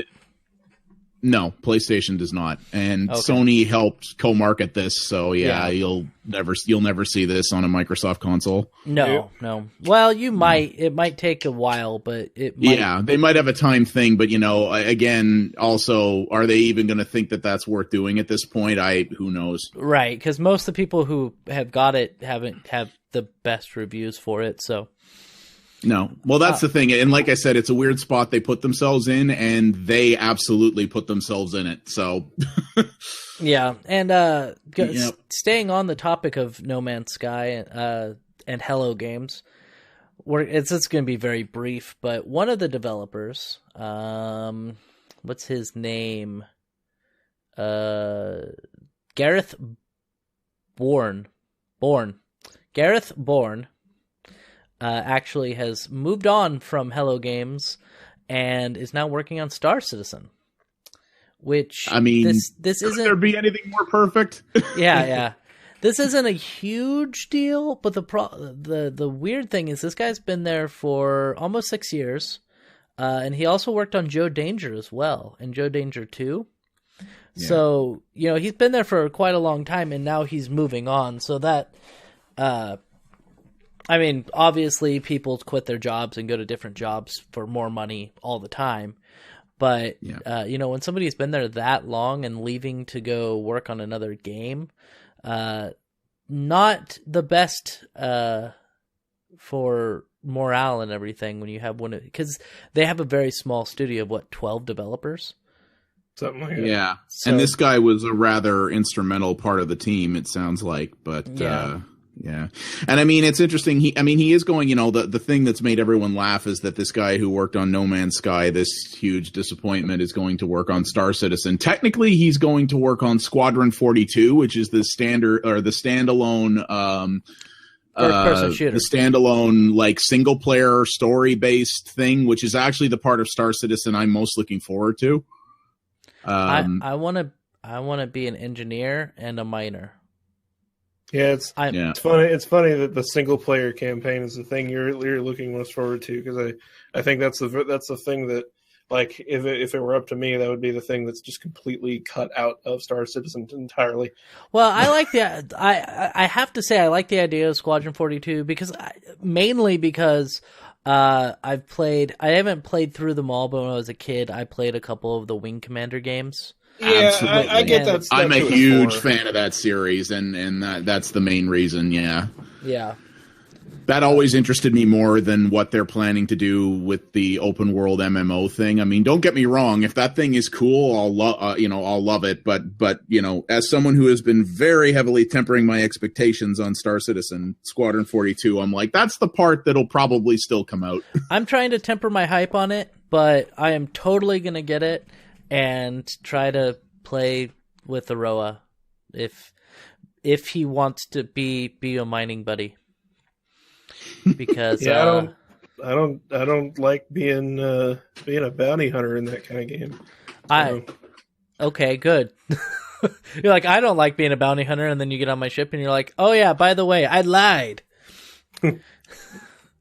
No, PlayStation does not. And Sony helped co-market this, so you'll never see this on a Microsoft console. No. Well, you might. It might take a while, but it might. Yeah, they might have a time thing, but again, also, are they even going to think that that's worth doing at this point? Who knows? Right, because most of the people who have got it haven't have the best reviews for it, so. No. Well, that's the thing. And like I said, it's a weird spot they put themselves in, and they absolutely put themselves in it. So, yeah. And staying on the topic of No Man's Sky and Hello Games, it's going to be very brief, but one of the developers, what's his name? Gareth Bourne. Gareth Bourne. Actually has moved on from Hello Games and is now working on Star Citizen. Which, I mean, this isn't. Could there be anything more perfect? Yeah. This isn't a huge deal, but the weird thing is this guy's been there for almost 6 years, and he also worked on Joe Danger as well, and Joe Danger 2. Yeah. So he's been there for quite a long time, and now he's moving on. So that. I mean, obviously, people quit their jobs and go to different jobs for more money all the time. But, when somebody's been there that long and leaving to go work on another game, not the best for morale and everything when you have one. Because they have a very small studio of, 12 developers? Something like that. Yeah. So, and this guy was a rather instrumental part of the team, it sounds like. But, Yeah. And I mean, it's interesting. He is going, the thing that's made everyone laugh is that this guy who worked on No Man's Sky, this huge disappointment, is going to work on Star Citizen. Technically, he's going to work on Squadron 42, which is the standard or the standalone, first-person shooter. The standalone, like, single player story based thing, which is actually the part of Star Citizen I'm most looking forward to. I want to be an engineer and a miner. Yeah, it's funny. It's funny that the single player campaign is the thing you're looking most forward to, because I think that's the thing that, like, if it were up to me, that would be the thing that's just completely cut out of Star Citizen entirely. Well, I like I have to say I like the idea of Squadron 42 mainly because I haven't played through them all, but when I was a kid, I played a couple of the Wing Commander games. Yeah, I get that. I'm a huge fan of that series, and that's the main reason. Yeah. That always interested me more than what they're planning to do with the open world MMO thing. I mean, don't get me wrong. If that thing is cool, I'll love it. But as someone who has been very heavily tempering my expectations on Star Citizen, Squadron 42, I'm like, that's the part that'll probably still come out. I'm trying to temper my hype on it, but I am totally going to get it and try to play with Aroah if he wants to be a mining buddy. Because I don't like being a bounty hunter in that kind of game. Okay, good. You're like, I don't like being a bounty hunter, and then you get on my ship and you're like, oh yeah, by the way, I lied.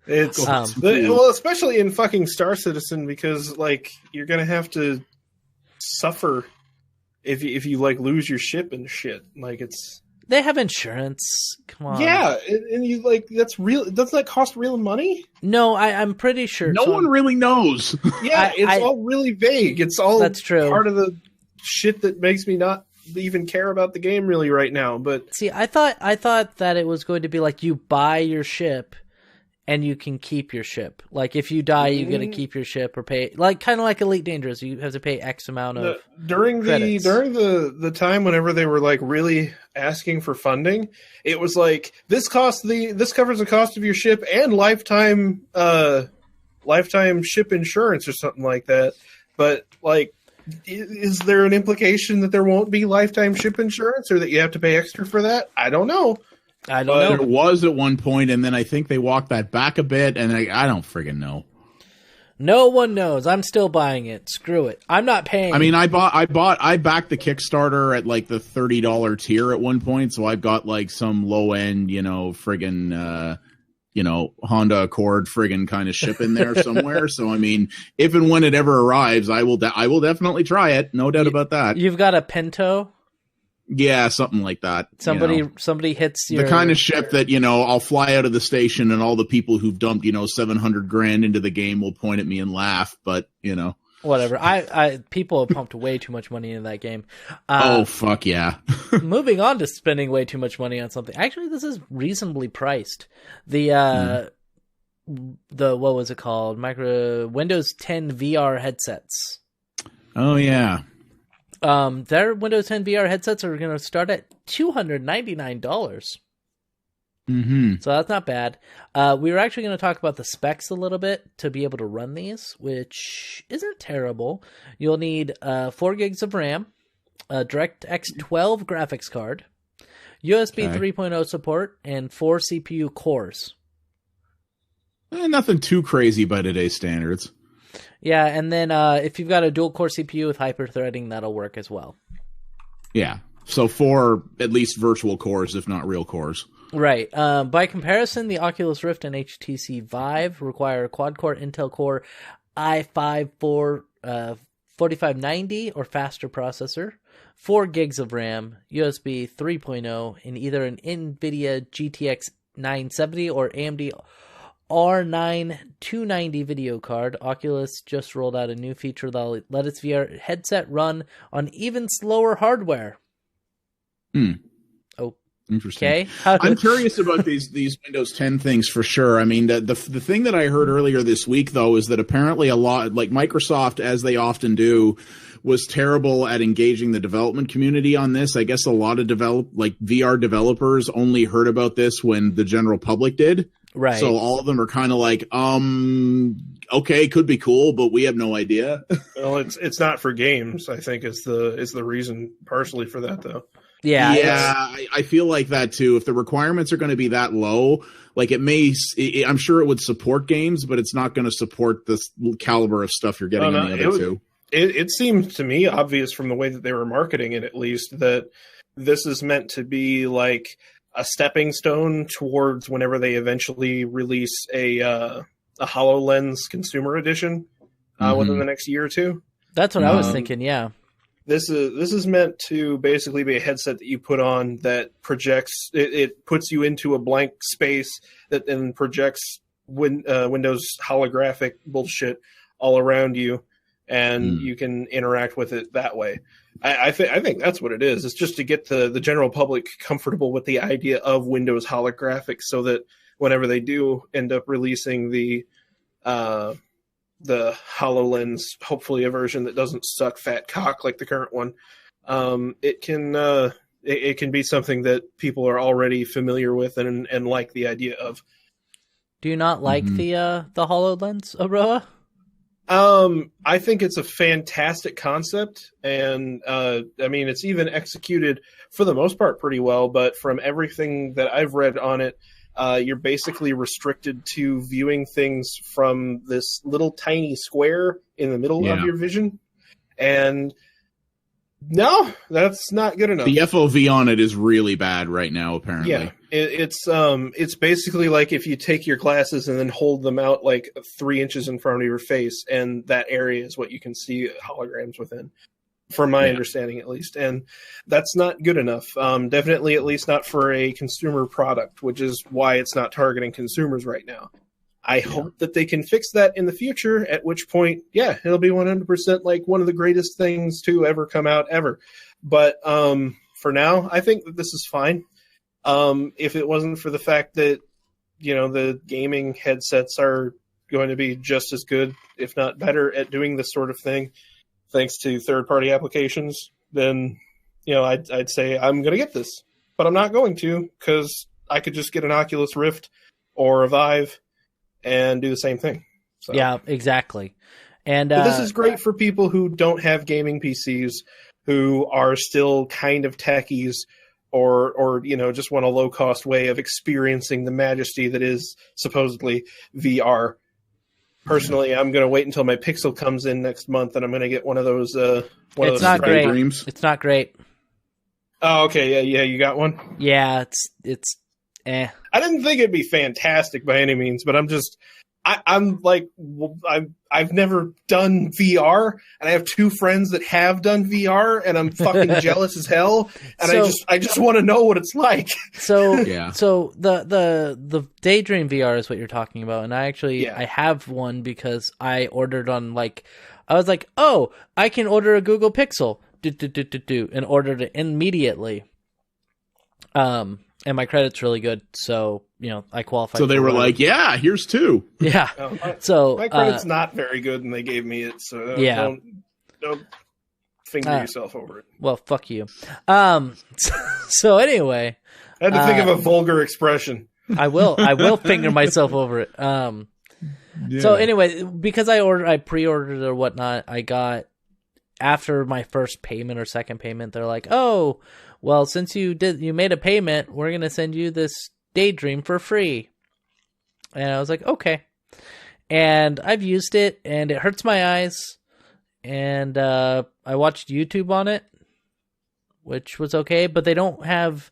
It's well, especially in fucking Star Citizen, because like you're gonna have to suffer if you like lose your ship and shit. Like they have insurance. Come on. Yeah, and you like that's real. Doesn't that cost real money? No, I'm pretty sure. No one really knows. Yeah, it's all really vague. It's all that's true. Part of the shit that makes me not even care about the game really right now. But see, I thought that it was going to be like you buy your ship and you can keep your ship. Like if you die, you get to keep your ship or pay, like kind of like Elite Dangerous. You have to pay X amount of during the time whenever they were like really asking for funding, it was like this covers the cost of your ship and lifetime ship insurance or something like that. But like, is there an implication that there won't be lifetime ship insurance or that you have to pay extra for that? I don't know. There was at one point, and then I think they walked that back a bit, and I don't friggin' know. No one knows. I'm still buying it. Screw it. I'm not paying. I mean, I backed the Kickstarter at like the $30 tier at one point, so I've got like some low end, friggin', Honda Accord friggin' kind of ship in there somewhere. So I mean, if and when it ever arrives, I will definitely try it. No doubt about that. You've got a Pinto. Yeah, something like that. Somebody hits your... The kind of ship that, I'll fly out of the station and all the people who've dumped, $700,000 into the game will point at me and laugh, but, Whatever. People have pumped way too much money into that game. Oh, fuck yeah. Moving on to spending way too much money on something. Actually, this is reasonably priced. The what was it called? Windows 10 VR headsets. Oh, yeah. Their Windows 10 VR headsets are going to start at $299. Mm-hmm. So that's not bad. We were actually going to talk about the specs a little bit to be able to run these, which isn't terrible. You'll need 4 gigs of RAM, a DirectX 12 graphics card, USB 3.0 support, and 4 CPU cores. Nothing too crazy by today's standards. Yeah, and then if you've got a dual-core CPU with hyper-threading, that'll work as well. Yeah, so 4 at least virtual cores, if not real cores. Right. By comparison, the Oculus Rift and HTC Vive require a quad-core Intel Core i5 4590 or faster processor, 4 gigs of RAM, USB 3.0, and either an NVIDIA GTX 970 or AMD R9 290 video card. Oculus just rolled out a new feature that'll let its VR headset run on even slower hardware. Hmm. Interesting. Okay, I'm curious about these Windows 10 things for sure. I mean, the thing that I heard earlier this week though is that apparently a lot, like Microsoft, as they often do, was terrible at engaging the development community on this. I guess a lot of VR developers only heard about this when the general public did. Right. So all of them are kind of like, okay, could be cool, but we have no idea. Well, it's not for games, I think is the reason partially for that though. Yeah, I feel like that too. If the requirements are going to be that low, like I'm sure it would support games, but it's not going to support this caliber of stuff you're getting in the other two. It seems to me obvious from the way that they were marketing it, at least, that this is meant to be like a stepping stone towards whenever they eventually release a HoloLens consumer edition within the next year or two. That's what I was thinking. Yeah. This is meant to basically be a headset that you put on that projects. It puts you into a blank space that then projects Windows holographic bullshit all around you, and you can interact with it that way. I think that's what it is. It's just to get the general public comfortable with the idea of Windows holographics, so that whenever they do end up releasing the HoloLens, hopefully a version that doesn't suck fat cock like the current one, it can be something that people are already familiar with and like the idea of. Do you not like the HoloLens, Aroah? I think it's a fantastic concept, and I mean it's even executed for the most part pretty well. But from everything that I've read on it, you're basically restricted to viewing things from this little tiny square in the middle of your vision. And no, that's not good enough. The FOV on it is really bad right now, apparently. Yeah, it's basically like if you take your glasses and then hold them out like 3 inches in front of your face, and that area is what you can see holograms within. From my understanding, at least. And that's not good enough. Definitely, at least not for a consumer product, which is why it's not targeting consumers right now. I hope that they can fix that in the future, at which point, it'll be 100% like one of the greatest things to ever come out ever. But for now, I think that this is fine. If it wasn't for the fact that, the gaming headsets are going to be just as good, if not better, at doing this sort of thing, thanks to third-party applications, then, I'd say I'm going to get this. But I'm not going to, because I could just get an Oculus Rift or a Vive and do the same thing. So. Yeah, exactly. And this is great for people who don't have gaming PCs, who are still kind of techies, or just want a low-cost way of experiencing the majesty that is supposedly VR. Personally, I'm going to wait until my Pixel comes in next month, and I'm going to get one of those. It's not great. It's not great. Oh, okay, yeah, you got one. Yeah, it's. I didn't think it'd be fantastic by any means, but I'm like, I've never done VR, and I have 2 friends that have done VR, and I'm fucking jealous as hell, and I just want to know what it's like. So the Daydream VR is what you're talking about, and I have one because I ordered on I was like, oh, I can order a Google Pixel, and ordered it immediately. And my credit's really good, so I qualified. So they were like, "Yeah, here's 2." Yeah. My credit's not very good, and they gave me it. So don't finger yourself over it. Well, fuck you. So anyway, I had to think of a vulgar expression. I will finger myself over it. So anyway, because I pre-ordered or whatnot, I got after my first payment or second payment, they're like, "Oh, well, since you made a payment, we're going to send you this Daydream for free." And I was like, okay. And I've used it, and it hurts my eyes. And I watched YouTube on it, which was okay. But they don't have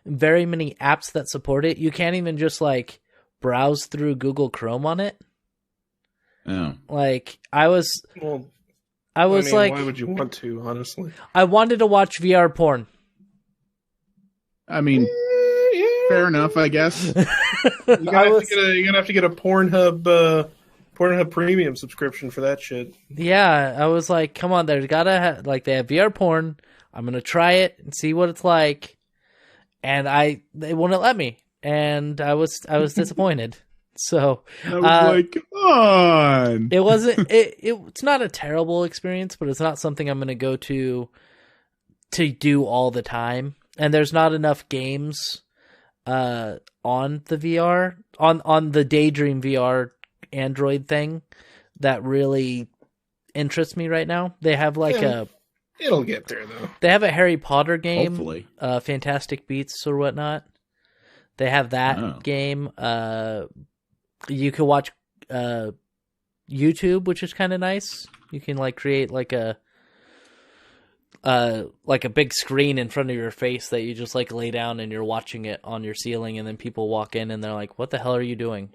very many apps that support it. You can't even just, browse through Google Chrome on it. Oh. I was like... Why would you want to, honestly? I wanted to watch VR porn. I mean, fair enough, I guess. You're gonna have to get a Pornhub premium subscription for that shit. Yeah, I was like, come on, there's gotta have, they have VR porn. I'm gonna try it and see what it's like. and they wouldn't let me, and I was disappointed. So I was like, come on. It wasn't. It's not a terrible experience, but it's not something I'm going to go to do all the time. And there's not enough games on the VR on the Daydream VR Android thing that really interests me right now. They have it'll get there though. They have a Harry Potter game, hopefully, Fantastic Beasts or whatnot. They have that game. You can watch YouTube, which is kind of nice. You can create a big screen in front of your face that you just lay down and you're watching it on your ceiling, and then people walk in and they're like, "What the hell are you doing?"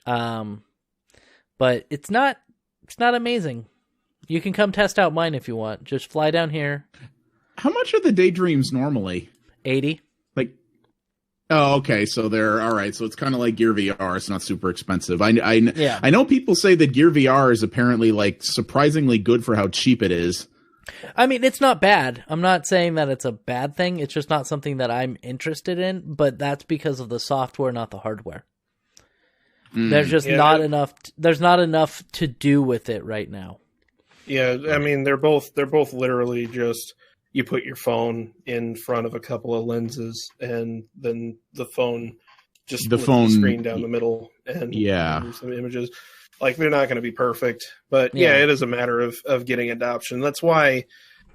But it's not amazing. You can come test out mine if you want. Just fly down here. How much are the Daydreams normally? $80. Oh, okay. So they're all right. So it's kind of like Gear VR. It's not super expensive. I know people say that Gear VR is apparently surprisingly good for how cheap it is. I mean, it's not bad. I'm not saying that it's a bad thing. It's just not something that I'm interested in, but that's because of the software, not the hardware. There's just not enough. There's not enough to do with it right now. Yeah, I mean, they're both literally just you put your phone in front of a couple of lenses, and then the phone just splits the screen down the middle, and some images. They're not going to be perfect, but it is a matter of getting adoption. That's why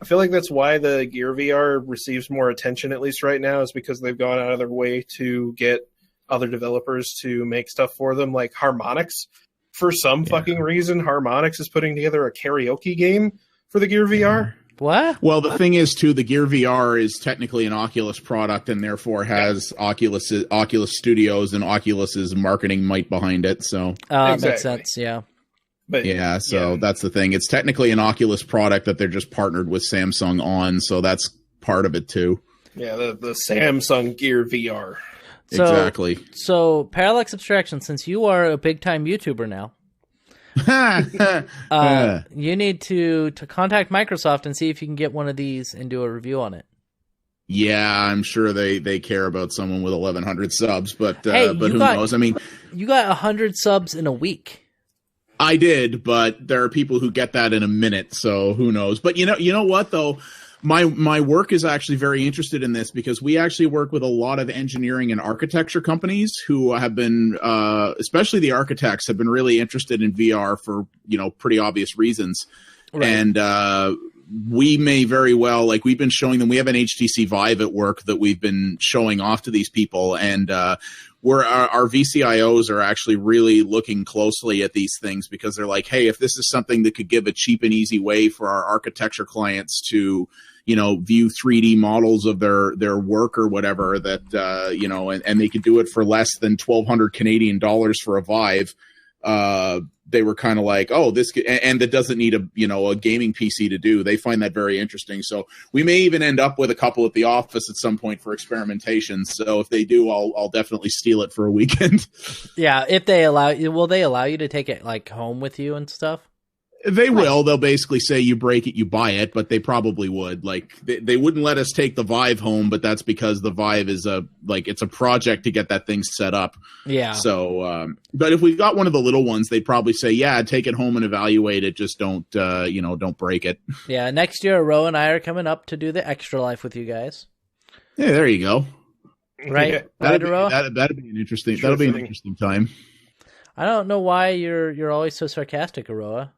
I feel like that's why the Gear VR receives more attention, at least right now, is because they've gone out of their way to get other developers to make stuff for them, like Harmonix. For some fucking reason, Harmonix is putting together a karaoke game for the Gear VR. What? Well, the thing is, too, the Gear VR is technically an Oculus product and therefore has Oculus Studios and Oculus's marketing might behind it. So it makes sense, yeah. But that's the thing. It's technically an Oculus product that they're just partnered with Samsung on, so that's part of it, too. Yeah, the Samsung Gear VR. Exactly. So, Parallax Abstraction, since you are a big-time YouTuber now, you need to contact Microsoft and see if you can get one of these and do a review on it. Yeah, I'm sure they care about someone with 1,100 subs, but who knows? I mean, you got 100 subs in a week. I did, but there are people who get that in a minute, so who knows? But you know what though? My work is actually very interested in this because we actually work with a lot of engineering and architecture companies who have been, especially the architects, have been really interested in VR for pretty obvious reasons. Right. And we may very well, we've been showing them. We have an HTC Vive at work that we've been showing off to these people, and our VCIOs are actually really looking closely at these things because they're like, hey, if this is something that could give a cheap and easy way for our architecture clients to view 3D models of their work or whatever that, and they could do it for less than 1,200 Canadian dollars for a Vive. They were kind of like, oh, this could, and that doesn't need a gaming PC to do. They find that very interesting. So we may even end up with a couple at the office at some point for experimentation. So if they do, I'll definitely steal it for a weekend. Yeah. If they will they allow you to take it home with you and stuff? They will. They'll basically say you break it, you buy it, but they probably would. They wouldn't let us take the Vive home, but that's because the Vive is it's a project to get that thing set up. Yeah. So, but if we got one of the little ones, they'd probably say, yeah, take it home and evaluate it. Just don't break it. Yeah. Next year, Aroah and I are coming up to do the Extra Life with you guys. Yeah, there you go. Right. Yeah. That'd be an interesting. That'll be an interesting time. I don't know why you're always so sarcastic, Aroah.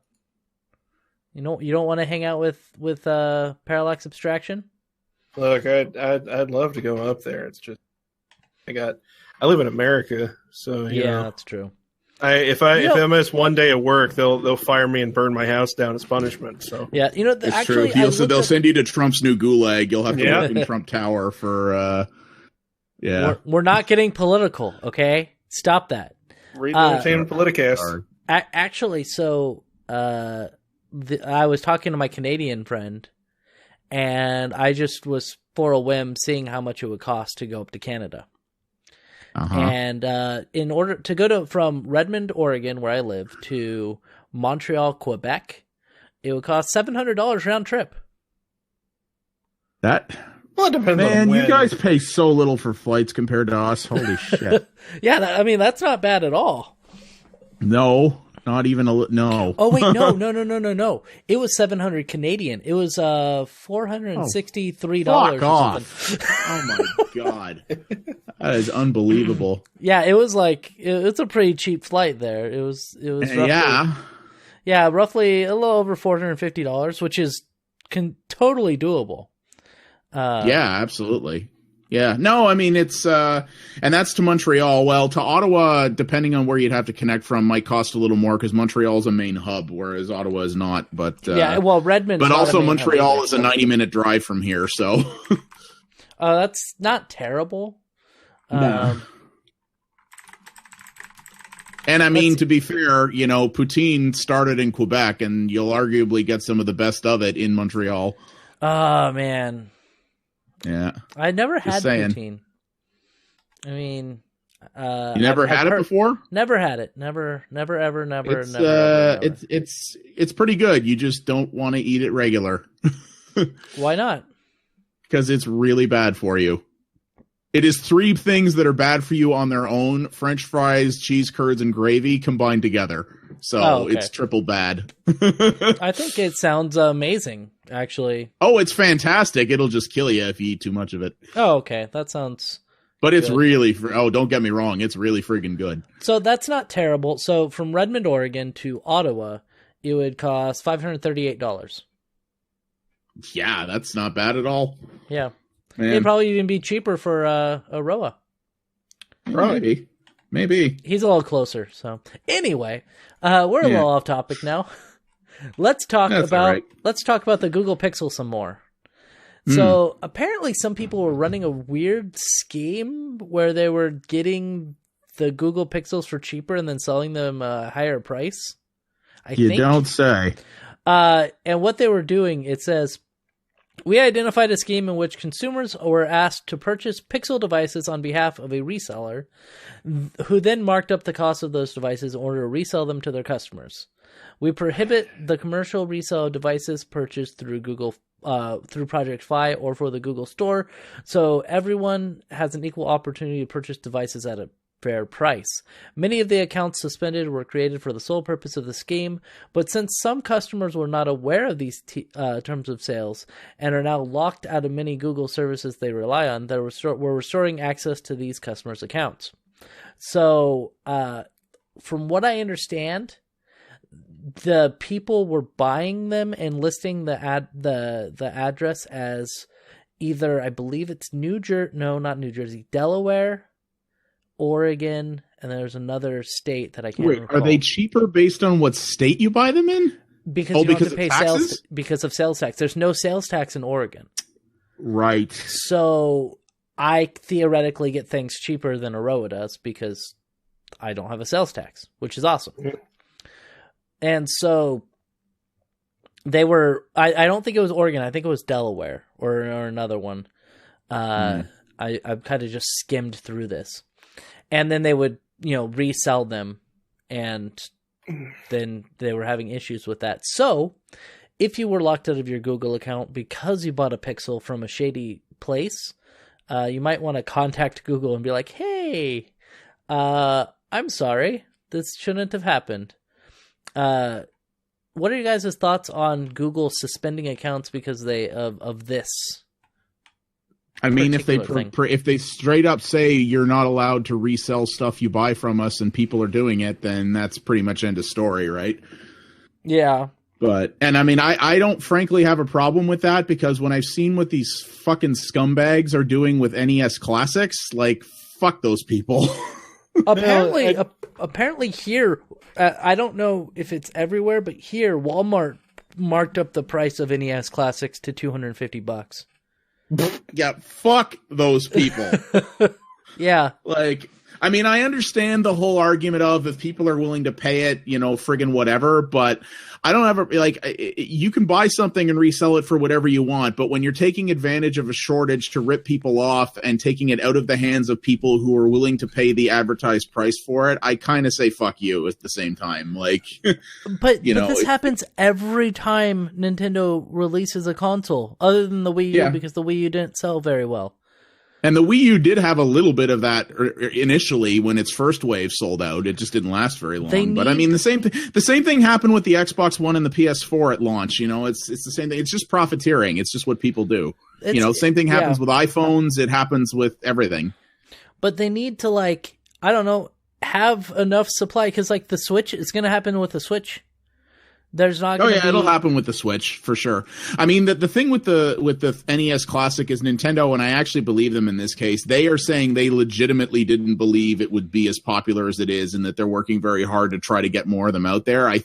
You don't want to hang out with Parallax Abstraction? Look, I'd love to go up there. It's just I live in America, so you know. That's true. If I miss one day of work, they'll fire me and burn my house down as punishment. So yeah, it's true. They'll send you to Trump's new gulag. You'll have to work in Trump Tower for. We're not getting political, okay? Stop that. Read the Entertainment Politicast. Actually, so. I was talking to my Canadian friend, and I just was, for a whim, seeing how much it would cost to go up to Canada. Uh-huh. And in order to go from Redmond, Oregon, where I live, to Montreal, Quebec, it would cost $700 round trip. That Well, it depends on Man, when. you guys pay so little for flights compared to us. Holy shit. Yeah, that's not bad at all. No, not even no. Oh wait, no. It was 700 Canadian. It was $463 Fuck or off. something. Oh my god. That is unbelievable. Yeah, it was like it's a pretty cheap flight there. It was roughly, roughly a little over $450, which is totally doable. Yeah, absolutely. Yeah. No, I mean, it's, and that's to Montreal. Well, to Ottawa, depending on where you'd have to connect from, might cost a little more because Montreal is a main hub, whereas Ottawa is not. But, Redmond. But also, Montreal is a 90-minute drive from here, so. That's not terrible. No. And I mean, to be fair, poutine started in Quebec, and you'll arguably get some of the best of it in Montreal. Oh, man. Yeah. I never had poutine. I mean, you never had it before? Never had it. Never, ever. It's pretty good. You just don't want to eat it regular. Why not? Because it's really bad for you. It is 3 things that are bad for you on their own: French fries, cheese curds, and gravy combined together. So It's triple bad. I think it sounds amazing, actually. Oh, it's fantastic. It'll just kill you if you eat too much of it. Oh, okay. That sounds But it's good. really... don't get me wrong. It's really friggin' good. So that's not terrible. So from Redmond, Oregon to Ottawa, it would cost $538. Yeah, that's not bad at all. Yeah. Man. It'd probably even be cheaper for Aroah. Maybe. He's a little closer. So anyway, we're a little off topic now. Let's talk about the Google Pixel some more. So apparently some people were running a weird scheme where they were getting the Google Pixels for cheaper and then selling them a higher price. I think. Don't say. And what they were doing, it says, we identified a scheme in which consumers were asked to purchase Pixel devices on behalf of a reseller, who then marked up the cost of those devices in order to resell them to their customers. We prohibit the commercial resale of devices purchased through Google, through Project Fi or for the Google Store, so everyone has an equal opportunity to purchase devices at a fair price. Many of the accounts suspended were created for the sole purpose of the scheme, but since some customers were not aware of these terms of sales and are now locked out of many Google services they rely on, we're restoring access to these customers' accounts. So, from what I understand, the people were buying them and listing the address as either, I believe it's not New Jersey, Delaware, Oregon, and there's another state that I can't recall. Are they cheaper based on what state you buy them in? Because you don't have to pay sales because of sales tax. There's no sales tax in Oregon. Right. So I theoretically get things cheaper than Aroah does because I don't have a sales tax, which is awesome. And so they were, I don't think it was Oregon. I think it was Delaware or another one. I've kind of just skimmed through this. And then they would, resell them, and then they were having issues with that. So, if you were locked out of your Google account because you bought a Pixel from a shady place, you might want to contact Google and be like, hey, I'm sorry, this shouldn't have happened. What are you guys' thoughts on Google suspending accounts because of this? I mean, if they straight up say you're not allowed to resell stuff you buy from us and people are doing it, then that's pretty much end of story, right? Yeah. And I mean, I don't frankly have a problem with that, because when I've seen what these fucking scumbags are doing with NES Classics, like, fuck those people. Apparently here, I don't know if it's everywhere, but here, Walmart marked up the price of NES Classics to $250. Yeah, fuck those people. Yeah. Like, I mean, I understand the whole argument of if people are willing to pay it, friggin' whatever, but I don't ever, you can buy something and resell it for whatever you want, but when you're taking advantage of a shortage to rip people off and taking it out of the hands of people who are willing to pay the advertised price for it, I kind of say fuck you at the same time. But this happens every time Nintendo releases a console, other than the Wii U, because the Wii U didn't sell very well. And the Wii U did have a little bit of that initially when its first wave sold out. It just didn't last very long. But I mean, the same thing happened with the Xbox One and the PS4 at launch. It's the same thing. It's just profiteering. It's just what people do. Same thing happens with iPhones. It happens with everything. But they need to I don't know, have enough supply, because the Switch, it's going to happen with the Switch. There's not. It'll happen with the Switch for sure. I mean, the thing with the NES Classic is Nintendo, and I actually believe them in this case. They are saying they legitimately didn't believe it would be as popular as it is, and that they're working very hard to try to get more of them out there. I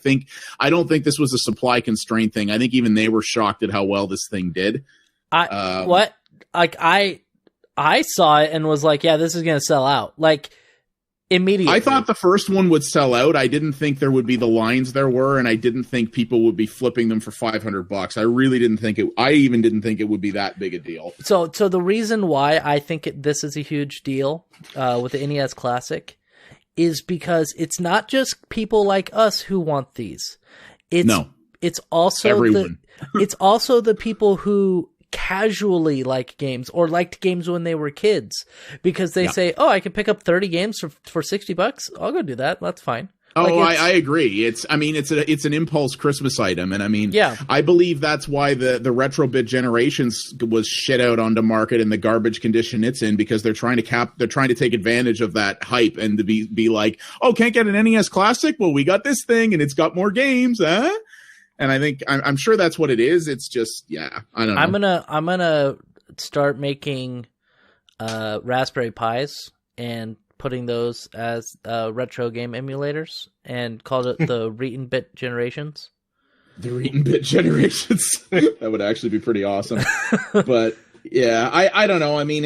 don't think this was a supply constraint thing. I think even they were shocked at how well this thing did. I saw it and was like, yeah, this is going to sell out. Immediately. I thought the first one would sell out. I didn't think there would be the lines there were, and I didn't think people would be flipping them for $500. I really didn't think it. I even didn't think it would be that big a deal. So the reason why I think this is a huge deal with the NES Classic is because it's not just people like us who want these. It's also everyone. It's also the people who casually like games or liked games when they were kids, because they say, oh, I can pick up 30 games for $60. I'll go do that. That's fine. I agree. It's an impulse Christmas item. And I mean, I believe that's why the RetroBit Generations was shit out onto market in the garbage condition it's in, because they're trying to take advantage of that hype and to be like, oh, can't get an NES Classic? Well, we got this thing and it's got more games, huh? And I think I'm sure that's what it is. It's just, I don't know. I'm gonna start making Raspberry Pis and putting those as retro game emulators and call it the ReetinBIt Generations. The ReetinBIt Generations. That would actually be pretty awesome. But yeah, I don't know. I mean,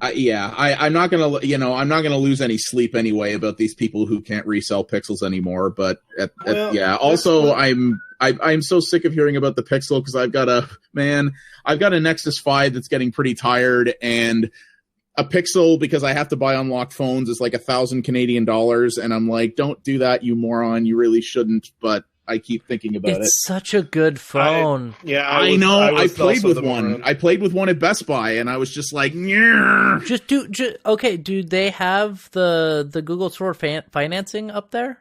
I'm not gonna lose any sleep anyway about these people who can't resell pixels anymore. But also I'm so sick of hearing about the Pixel, because I've got a Nexus 5 that's getting pretty tired, and a Pixel, because I have to buy unlocked phones, is like $1,000 Canadian, and I'm like, don't do that, you moron. You really shouldn't. But I keep thinking about it. It's such a good phone. I know. I played with one. I played with one at Best Buy, and I was just like, yeah. Okay, do they have the Google Store financing up there?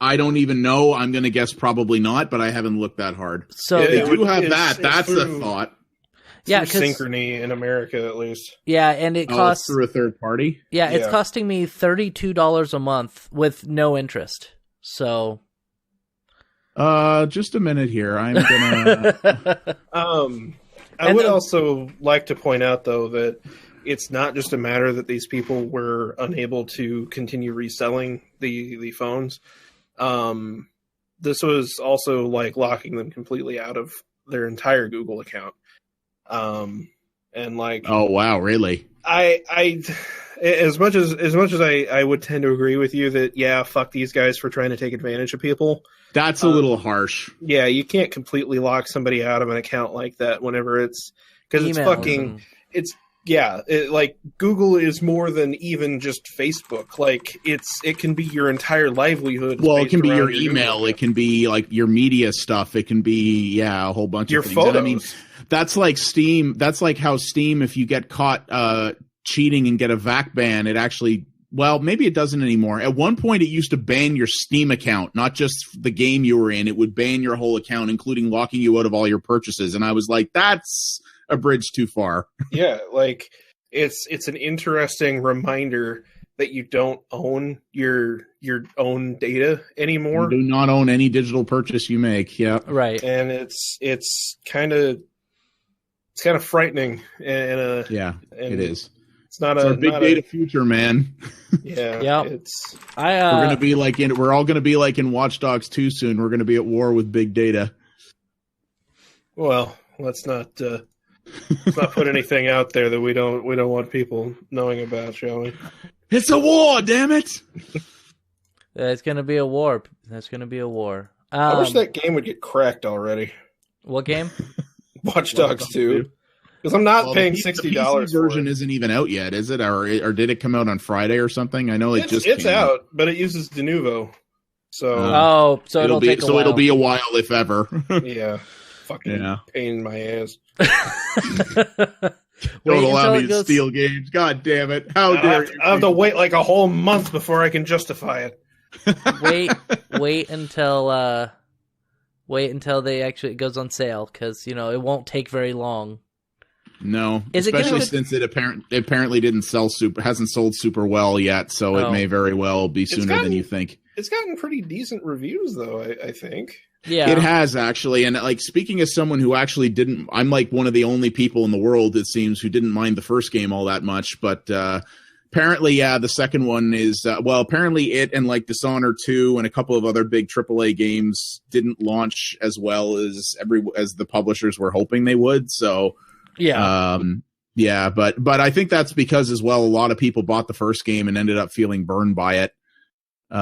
I don't even know. I'm going to guess probably not, but I haven't looked that hard. So they do have that. That's the thought. Yeah, Synchrony in America, at least. Yeah, and it costs through a third party. Yeah, it's costing me $32 a month with no interest. So, just a minute here. I'm gonna. I would also like to point out, though, that it's not just a matter that these people were unable to continue reselling the phones. This was also locking them completely out of their entire Google account. Oh wow, really? I as much as I would tend to agree with you that fuck these guys for trying to take advantage of people. That's a little harsh. Yeah, you can't completely lock somebody out of an account like that whenever it's Google is more than even just Facebook. It can be your entire livelihood. Well, it can be your email. It can be your media stuff. It can be a whole bunch your of things. Photos. And I mean, that's like Steam. That's like how Steam, if you get caught cheating and get a VAC ban, it actually. Well, maybe it doesn't anymore. At one point, it used to ban your Steam account, not just the game you were in. It would ban your whole account, including locking you out of all your purchases. And I was like, that's a bridge too far. Yeah, it's an interesting reminder that you don't own your own data anymore. You do not own any digital purchase you make. Yeah, right. And it's kind of frightening. It is. It's not our big data future, man. Yeah, yeah. We're gonna be we're all gonna be like in Watch Dogs 2 soon. We're gonna be at war with big data. Well, let's not Let's not put anything out there that we don't want people knowing about, shall we? It's a war, damn it! It's gonna be a war. That's gonna be a war. I wish that game would get cracked already. What game? Watch Dogs 2. Because I'm not paying $60. The PC version isn't even out yet, is it? Or did it come out on Friday or something? I know it's out, but it uses Denuvo. So so it'll take a while. It'll be a while, if ever. Yeah. Fucking pain in my ass. Don't allow me to steal games. God damn it. How dare you? I have to wait like a whole month before I can justify it. Wait until they actually it goes on sale, because it won't take very long. No, especially since it apparently hasn't sold super well yet, so it may very well be sooner than you think. It's gotten pretty decent reviews, though. I think. Yeah, it has actually. And like, speaking as someone who actually didn't, I'm like one of the only people in the world, it seems, who didn't mind the first game all that much, but. Apparently, the second one is apparently it and like Dishonored 2 and a couple of other big AAA games didn't launch as well as the publishers were hoping they would. So but I think that's because as well a lot of people bought the first game and ended up feeling burned by it. So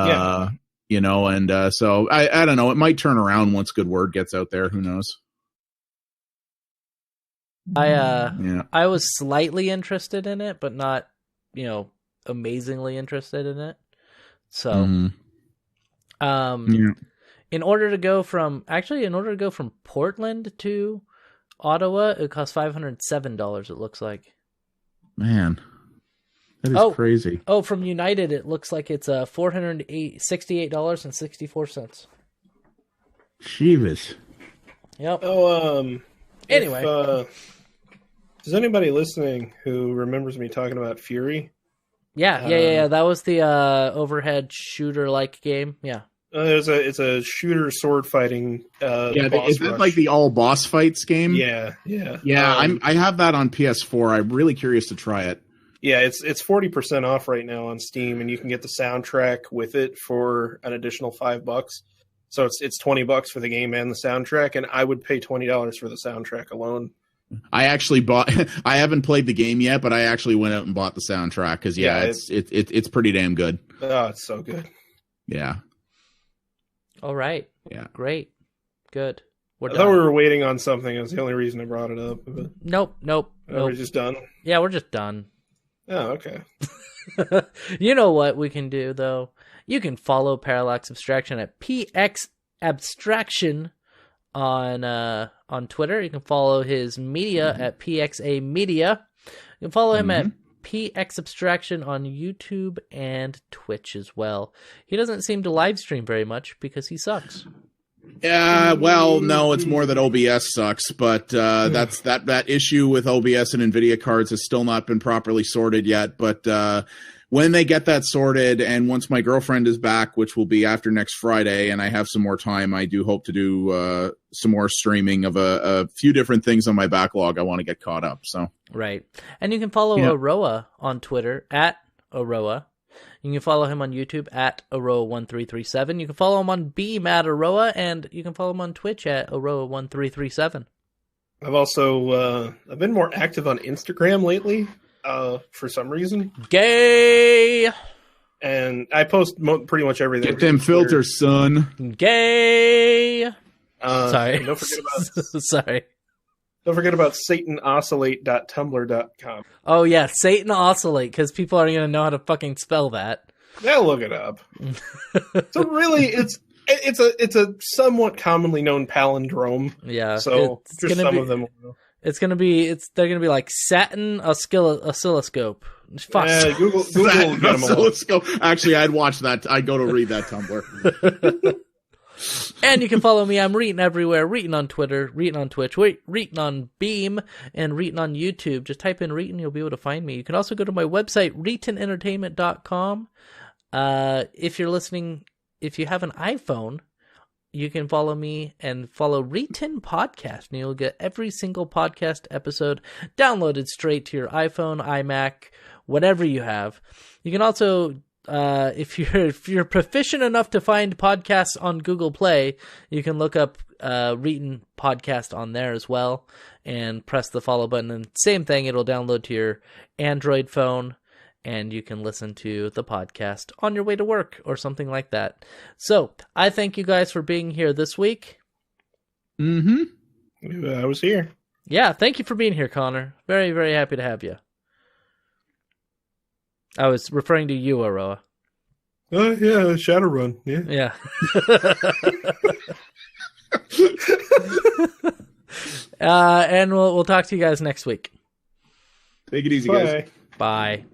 I don't know. It might turn around once good word gets out there. Who knows? I was slightly interested in it, but not. Amazingly interested in it. So, in order to go from Portland to Ottawa, it costs $507. It looks like. Man, that is crazy. Oh, from United, it looks like it's $468.64. Jeeves. Yep. Anyway. Is anybody listening who remembers me talking about Fury? Yeah. That was the overhead shooter-like game. Yeah. It's a shooter sword fighting. Is that like the all boss fights game? Yeah. I have that on PS4. I'm really curious to try it. Yeah, it's 40% off right now on Steam, and you can get the soundtrack with it for an additional $5. So it's $20 for the game and the soundtrack, and I would pay $20 for the soundtrack alone. I actually I haven't played the game yet, but I actually went out and bought the soundtrack because it's pretty damn good. Oh, it's so good. Yeah. All right. Yeah. Great. Good. I thought we were waiting on something. That's the only reason I brought it up. But... Nope. We're just done. Yeah, we're just done. Oh, okay. You know what we can do though? You can follow Parallax Abstraction at PX Abstraction on Twitter. You can follow his media at PXA Media. You can follow him at PX Abstraction on YouTube and Twitch as well. He doesn't seem to live stream very much because he sucks. Yeah, well, no, it's more that OBS sucks, but that's that issue with OBS and NVIDIA cards has still not been properly sorted yet, but when they get that sorted, and once my girlfriend is back, which will be after next Friday, and I have some more time, I do hope to do some more streaming of a few different things on my backlog I want to get caught up. So right. And you can follow Aroah on Twitter at Aroah. You can follow him on YouTube at Aroah1337. You can follow him on Beam at Aroah, and you can follow him on Twitch at Aroah1337. I've also I've been more active on Instagram lately. For some reason. Gay! And I post pretty much everything. Get them filters, son. Gay! Sorry. Don't forget about... Sorry. Don't forget about SatanOscillate.tumblr.com. Oh, yeah, Satan Oscillate, because people aren't going to know how to fucking spell that. They'll look it up. So really, it's a somewhat commonly known palindrome. Yeah. So just some of them. They're gonna be like Satin Oscilloscope. Fuck. Yeah, Google Satin Oscilloscope. Actually, I'd watch that. I'd go to read that Tumblr. And you can follow me. I'm Reetin everywhere. Reetin on Twitter, Reetin on Twitch, Reetin on Beam, and Reetin on YouTube. Just type in Reetin, you'll be able to find me. You can also go to my website, ReetinEntertainment.com. If you're listening, if you have an iPhone, you can follow me and follow Reetin Podcast, and you'll get every single podcast episode downloaded straight to your iPhone, iMac, whatever you have. You can also if you're proficient enough to find podcasts on Google Play, you can look up Reetin podcast on there as well and press the follow button. And same thing, it'll download to your Android phone, and you can listen to the podcast on your way to work or something like that. So I thank you guys for being here this week. Mm-hmm. I was here. Yeah, thank you for being here, Connor. Very, very happy to have you. I was referring to you, Aroah. Yeah, Shadowrun. Yeah. And we'll talk to you guys next week. Take it easy, Bye. guys. Bye.